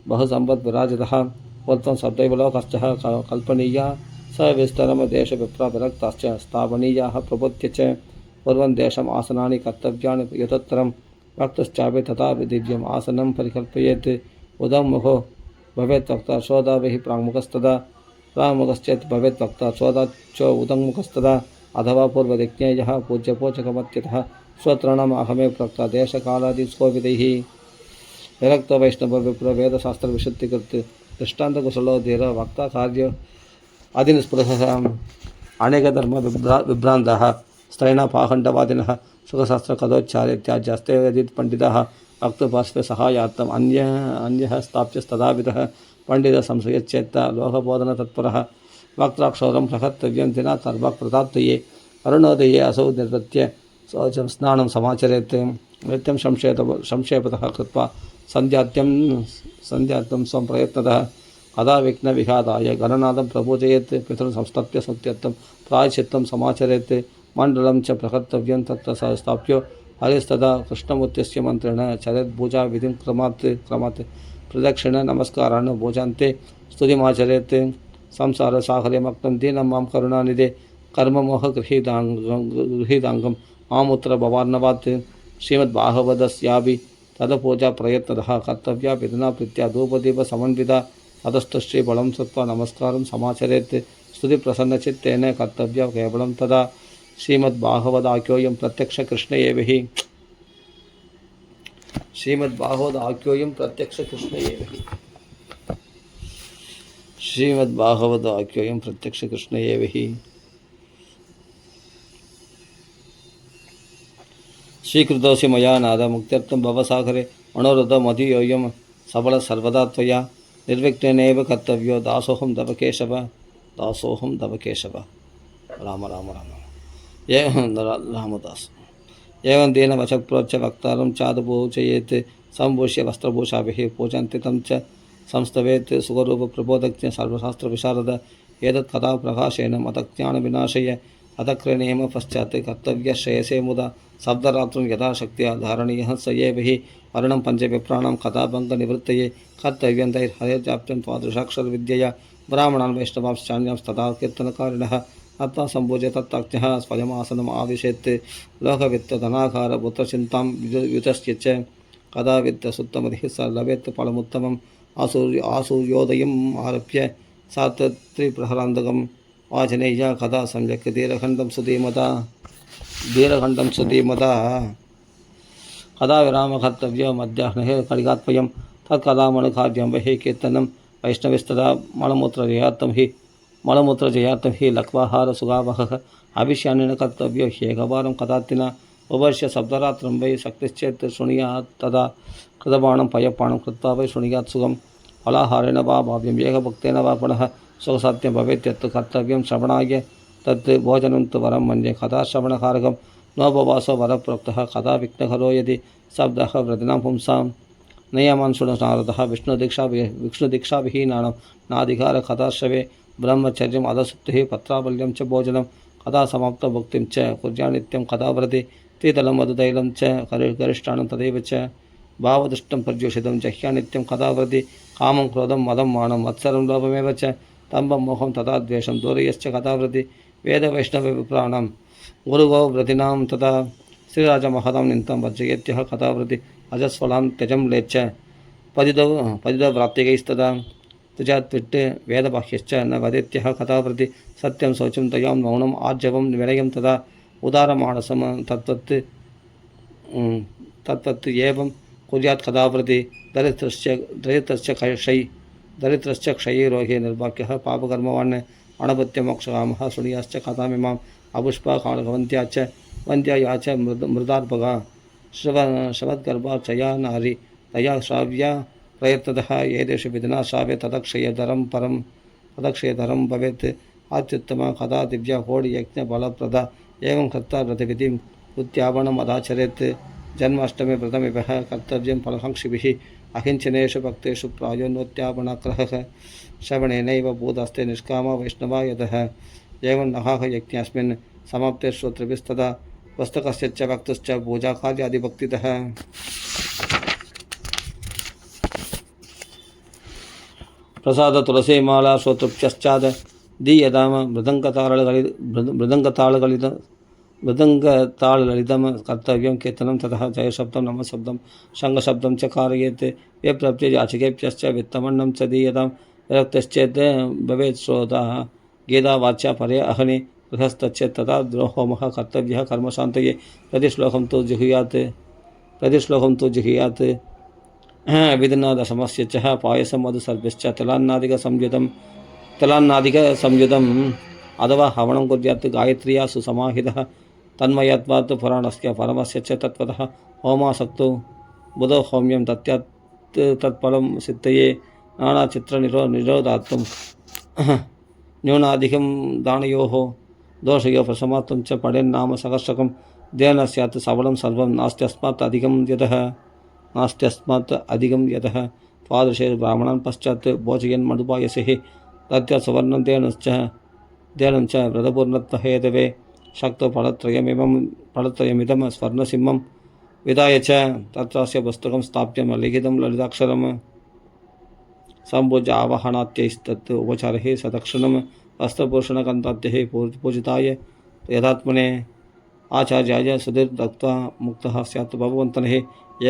बहुसम्पद्विराजितः उत्तम शब्दैव लोकश्च कल्पनीया सविस्तरमदेशविप्राविरक्ताश्च स्थापनीयाः प्रबोध्य च कुर्वन् देशम् आसनानि कर्तव्यानि यतोत्तरं भक्तश्चापि तथा दिव्यम् आसनं परिकल्पयेत् उदमुखो भवेत् वक्ता चोदाभिः प्राङ्मुखस्तदा प्राङ्मुखश्चेत् भवेत् वक्ता चोदाच्च उदङ्मुखस्तदा अथवा पूर्वदिज्ञेयः पूज्यपोचकमत्यतः स्वतॄणाम् अहमे प्रोक्ता देशकालादिस्कोविदैः विरक्तो वैष्णव विप्र वेदशास्त्रविशुद्धिकृत् दृष्टान्तकुशलो धीर वक्ता कार्य आदिनिस्पृहः अनेकधर्म विभ्रान्तः स्त्रैणः पाखण्डवादिनः सुखशास्त्रकथोच्चार्यत्याज्यस्ते यदि पण्डितः वक्तुपार्श्वे सहायार्थम् अन्यः स्थाप्यस्तदाविधः पण्डितः संशयच्चेत्त लोकबोधनतत्परः वक्त्राक्षौरं प्रकर्तव्यं दिनातर्वाक् प्रदाप्तये अरुणोदये असौ निर्वृत्य शौचं स्नानं समाचरेत् नित्यं संक्षेपतः कृत्वा सन्ध्यात्यं स्वं प्रयत्नतः कदा विघ्नविघाताय गणनादं प्रपूजयेत् पितॄन् संस्थाप्य सत्यर्थं प्रायश्चित्तं समाचरेत् मण्डलं च प्रकर्तव्यं तत्र स्थाप्यो हरिस्तदा कृष्णमूर्त्यस्य मन्त्रेण चरेत् पूजाविधिं क्रमात् प्रदक्षिण नमस्कारान् भोजान्ते स्तुतिमाचरेत् संसारसागरमक्तं दीनं मां करुणानिधे कर्ममोहगृहीताङ्गं मामुत्र भवार्णवात् श्रीमद्भागवतस्यापि तदपूजा प्रयत्नतः कर्तव्या विधिना प्रीत्या धूपदीपसमन्विता ततस्तश्रीफलं श्रुत्वा नमस्कारं समाचरेत् स्तुतिप्रसन्नचित्तेन कर्तव्य केवलं तदा श्रीमद्भागवताख्योऽयं प्रत्यक्षकृष्ण एव हि श्रीमद्भागवताख्योऽयं प्रत्यक्षकृष्ण एव हि श्रीमद्भागवताख्योऽयं प्रत्यक्षकृष्ण एव हि स्वीकृतोऽसि मया नाद मुक्त्यर्थं भवसागरे मनोरथो मदीयोऽयं सबल सर्वदा त्वया निर्विघ्नेनैव कर्तव्यो दासोऽहं तव केशव राम राम राम एवं रामदास एवं दीनवचप्रोच्च वक्तारं चादपूजयेत् सम्भूष्य वस्त्रभूषाभिः पूजन्ति तं च संस्तवेत् सुखरूपप्रबोधज्ञ सर्वशास्त्रविशारद एतत् कथा प्रकाशेन मतज्ञानविनाशय अतक्रणेम पश्चात् कर्तव्यश्रेयसे मुदा शब्दरात्रं यथाशक्त्या धारणीयः स एव हि वर्णं पञ्चविप्राणां कथाभङ्गनिवृत्तये कर्तव्यं तैर्हरेर्जाप्यं त्वादृशाक्षरविद्यया ब्राह्मणान् वैष्णवांश्चान्यांस्तथा कीर्तनकारिणः आत्मा सम्भूज्य तत्ताज्ञः स्वयमासनम् आविशेत् लोकवित्तधनाकारपुत्रचिन्तां युतस्य च कदा वित्तसुत्तमधिः स लभेत् फलमुत्तमम् आसूर्योदयम् आरभ्य सात्त्रिप्रहरान्तकं वाचनेयः कदा सम्यक् दीर्घण्डं सुधीमता कदा विरामकर्तव्यो मध्याह्ने कलिकात्मयं तत्कदा मणुकार्यं वहि कीर्तनं वैष्णविस्तदा मलमूत्रजयार्थं हि लक्वाहारसुगावहः अभिष्यान्नेन कर्तव्यो ह्येकवारं कदातिना उपवर्ष्य शब्दरात्रं वै शक्तिश्चेत् शृणुयात् तदा कृतबाणं पयपाणं कृत्वा वै शृणुयात् सुखं फलाहारेण वा भाव्यम् एकभक्तेन वा पुनः सुखसाध्यं भवेत् यत् कर्तव्यं श्रवणाय तत् भोजनं तु वरं मन्ये कदा श्रवणकारकं नोपवासो वरप्रोक्तः कदा विघ्नकरो यदि शब्दः वृदिनां पुंसां नयमान् शृणुनारदः विष्णुदीक्षाविहीनानां नाधिकार कदा श्रवे ब्रह्मचर्यम् अधसुप्तिः पत्रावल्यं च भोजनं कदा समाप्तभुक्तिं च कुर्यान्नित्यं कदा व्रते तीतलं मधुतैलं च गरिष्ठानं तदैव च भावदुष्टं पर्युषितं जह्यान्नित्यं कदा व्रते कामं क्रोधं मदं मानं मत्सरं लोभमेव च तम्बं मोहं तथा द्वेषं दूरयश्च कदा व्रते वेदवैष्णवविप्राणां गुरुगो व्रतीनां तथा श्रीराजमहतां निन्तं वर्जयेत्यः कदा व्रते अजस्वलां त्यजं लेच्च पतितव्रात्तिकैस्तदा तुजात्विट् वेदबाह्यश्च न वदेत्यः कथा प्रति सत्यं शौचं दयां मौनम् आर्जवं विनयं तदा उदारमानसं तत्त्वत् एवं कुर्यात् कथा प्रति दरिद्रश्च क्षये रोगे निर्भाग्यः पापकर्मवान् अणपत्यमोक्षकामः शृणुयाश्च कथामिमाम् अपुष्पाकालभवन्त्या च वन्द्या च मृदार्पगा श्रवद्गर्भाचया नारी तया श्राव्या प्रयत्नतः एतेषु विधिना श्राव्य तदक्षयधरं भवेत् अत्युत्तमा कदा दिव्या होडियज्ञफलप्रदा एवं कृत्वा व्रतविधिं उद्यापनम् अदाचरेत् जन्माष्टमी व्रतमिवः कर्तव्यं फलकाङ्क्षिभिः अकिञ्चनेषु भक्तेषु प्रायो नोत्यापनाग्रहः श्रवणेनैव भूतास्ते निष्कामा वैष्णवा यतः एवं नहाः यज्ञस्मिन् समाप्ते श्रोतृभिस्तदा पुस्तकस्य भक्तश्च पूजाकार्यादिभक्तितः प्रसाद तुलसीमाला श्रोतृभ्यश्चात् ದೀಯದಾಮ मृदङ्गतालगलितं कर्तव्यं कीर्तनं ततः जयशब्दं नमशब्दं शङ्खशब्दं च कारयेत् ये प्रप्ते याचकेभ्यश्च वित्तमन्नं च दीयतां विरक्तश्चेत् भवेत् श्रोताः गीतावाच्या परे अहनि गृहस्थश्चेत् तथा द्रोहोमः कर्तव्यः कर्मशान्तये प्रतिश्लोकं तु जिहीयात् विधिनादसमस्य च पायसं मधुसर्भश्च तिलान्नादिकसंयुतम् अथवा हवनं कुर्यात् गायत्र्या सुसमाहितः तन्मयत्वात् पुराणस्य परमस्य च तत्त्वतः होमासक्तो बुधो होम्यं तत्फलं सिद्धये नानाचित्रनिरोधात्तुं न्यूनाधिकं दानयोः दोषयोः प्रशमात्तं च पठेन्नाम सहस्रकं ध्येन स्यात् सबलं सर्वं नास्त्यस्मात् अधिकं यतः तादृशे ब्राह्मणान् पश्चात् भोजयन् मधुपायसैः तत्र सुवर्णं ध्यानं च व्रतपूर्णत्वहेतवे शक्तो फलत्रयमिदं स्वर्णसिंहं विधाय च तत्रस्य पुस्तकं स्थाप्य लिखितं ललिताक्षरं सम्भुज आवाहनात्यैस्तत् उपचारैः सदक्षिणं वस्त्रभूषणकन्ताद्यैः पूजिताय यथात्मने आचार्याय सुधीर्दत्त्वा मुक्तः स्यात् भगवन्तनैः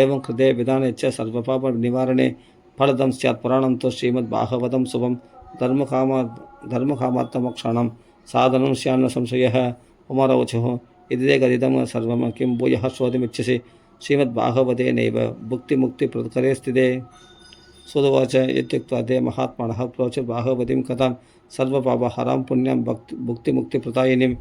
एवं कृते विधाने च सर्वपापनिवारणे फलदं स्यात् पुराणं तु श्रीमद्भागवतं शुभं धर्मकामार्थमोक्षाणां साधनं स्यान्न संशयः उमारवचः इति ते कथितं सर्वं किं भूयः श्रोतुमिच्छसि श्रीमद्भागवते नैव भुक्तिमुक्तिप्रकरे स्थिते सुदवाच इत्युक्त्वा ते महात्मानः प्रोचभागवतीं कथां सर्वपापहरां पुण्यां भुक्तिमुक्तिप्रदायिनीं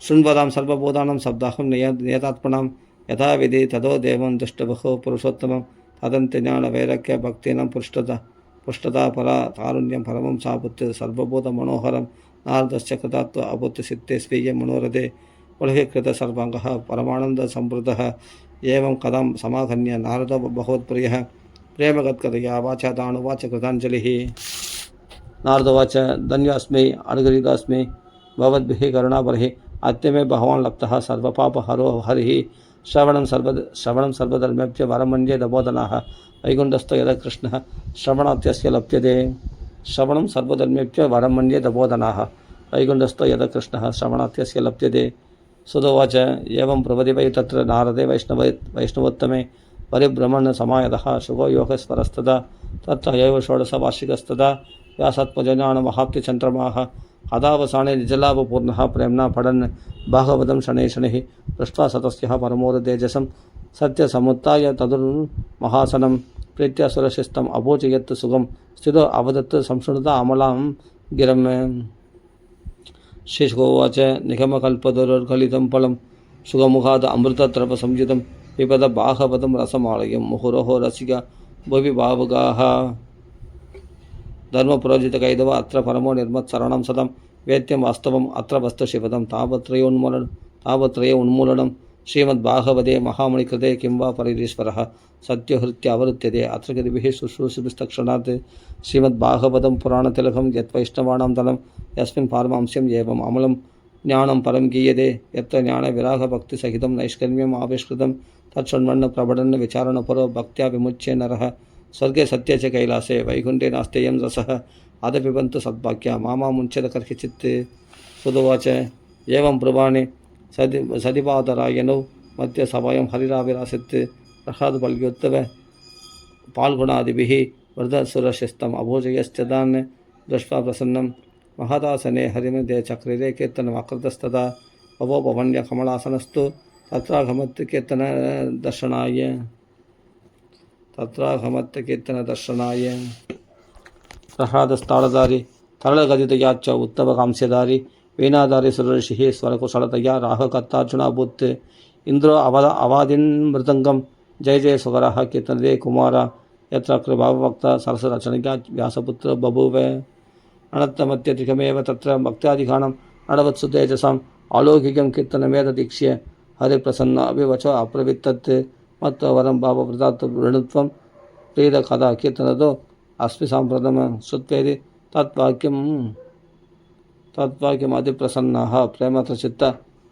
शृण्वतां सर्वभूतानां शब्दाहं नियतात्मनां यथाविधि ततो देवं दुष्टबहो पुरुषोत्तमं तदन्त्यज्ञानवैराग्यभक्तीनां पुष्टता परा तारुण्यं परमं सापुत्र सर्वभूतमनोहरं नारदस्य कृतात्व अपुत्रसिद्धे स्वीय मनोरथे पुलहीकृत सर्वाङ्गः परमानन्दसम्पृतः एवं कथं समागम्य नारदो भगवत्प्रियः प्रेमगद्गतया वाचा तानुवाच कृताञ्जलिः नारदोवाच धन्योऽस्मि अनुगृहीतोऽस्मि भवद्भिः करुणापरैः अद्य मे भगवान् लब्धः सर्वपापहरो हरिः श्रवणं सर्वधर्मेभ्यो वरमन्ये दबोधनाः वैकुण्ठस्थ यदा कृष्णः श्रवणात्यस्य लप्यते श्रवणं सर्वधर्मेभ्यो वरमन्ये दबोधनाः वैकुण्ठस्थ यदा कृष्णः श्रवणात्यस्य लप्यते सुदोवाच एवं प्रभृति वै तत्र नारदे वैष्णवोत्तमे परिभ्रमणसमायतः शुभो योगस्वरस्तदा तत्र एव षोडशवार्षिकस्तदा व्यासात्मजज्ञानमहाप्तिचन्द्रमाः अदावसाने निजलाभपूर्णः प्रेम्णा पठन् भागवतं शनैः शनैः पृष्ट्वा सतस्यः परमोदतेजसं सत्यसमुत्थाय तदुर्महासनं प्रीत्या सुरशिस्तम् अभोजयत् सुखं स्थितो अवदत् संशृणुता अमलां गिरं श्रीशुकोवाच निगमकल्पतरुर्गलितं फलं सुखमुखात् अमृतद्रवसंयुतं पिबद भागवतं रसमालयं मुहुरोः रसिका भुवि भावुकाः धर्मपुरोजितकैदव अत्र परमो निर्मत्सरणं सदं वेद्यं वास्तवम् अत्र वस्तुशिवदं तावत्रय उन्मूलनं श्रीमद्भागवते महामुनिकृते किं वा परिरीश्वरः सत्योहृत्य अवरुध्यते अत्र गतिभिः शुश्रूषिभिस्तक्षणात् श्रीमद्भागवतं पुराणतिलकं यद्वैष्णवाणां दलं यस्मिन् पारमांस्यम् एवम् अमलं ज्ञानं परं गीयते यत्र ज्ञानविरागभक्तिसहितं नैष्कर्म्यम् आविष्कृतं तत्शृण्वन् प्रबडन् विचारणपरो भक्त्या विमुच्य नरः स्वर्गे सत्य च कैलासे वैकुण्ठे नास्त्ययं रसः आदपिबन्तु सद्भाग्या मामा मुञ्चत कर्हिचित् सुदुवाच एवं ब्रुवाणि सदिपादरायणौ मध्ये सभायं हरिराविरासित् प्रह्लादपल्योत्तव पाल्गुणादिभिः वृद्धसुरशिस्तम् अभोजयश्चदान् दृष्ट्वा प्रसन्नं महदासने हरिमदे चक्रिरे कीर्तनमाकृतस्तदा भवो भवन्य कमलासनस्तु तत्रागमत् कीर्तनदर्शनाय प्रह्लादस्ताळधारी तरलगदितयाच्च उत्तमकांस्यधारी वीणाधारी सुरऋषिः स्वरकुशलतया राहकर्तार्जुनाभूत् इन्द्रो अवादिन् मृदङ्गं जय जय सुकरः कीर्तनदे कुमार यत्र कृभावक्ता सरसरचनिका व्यासपुत्र बभूव अनन्तमत्यधिकमेव तत्र भक्त्यादिगानं नडवत्सु तेजसाम् अलौकिकं कीर्तनमेतदीक्ष्य हरिप्रसन्न अभिवचो अप्रवित्तत् मत्वरं भाववृतात् वृणुत्वं प्रीतकथा कीर्तनतो अस्मि साम्प्रतं श्रुत्वेदि तत्वाक्यमधिप्रसन्नाः प्रेमत्रचित्त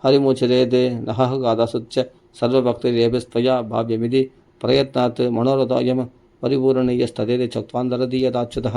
हरिमुचिरेदे नः गादासुच्च सर्वभक्तिरेभिस्त्वया भाव्यमिति प्रयत्नात् मनोरथायं परिपूरणीयस्तदेति चक्त्वान्दरदीयदाच्युतः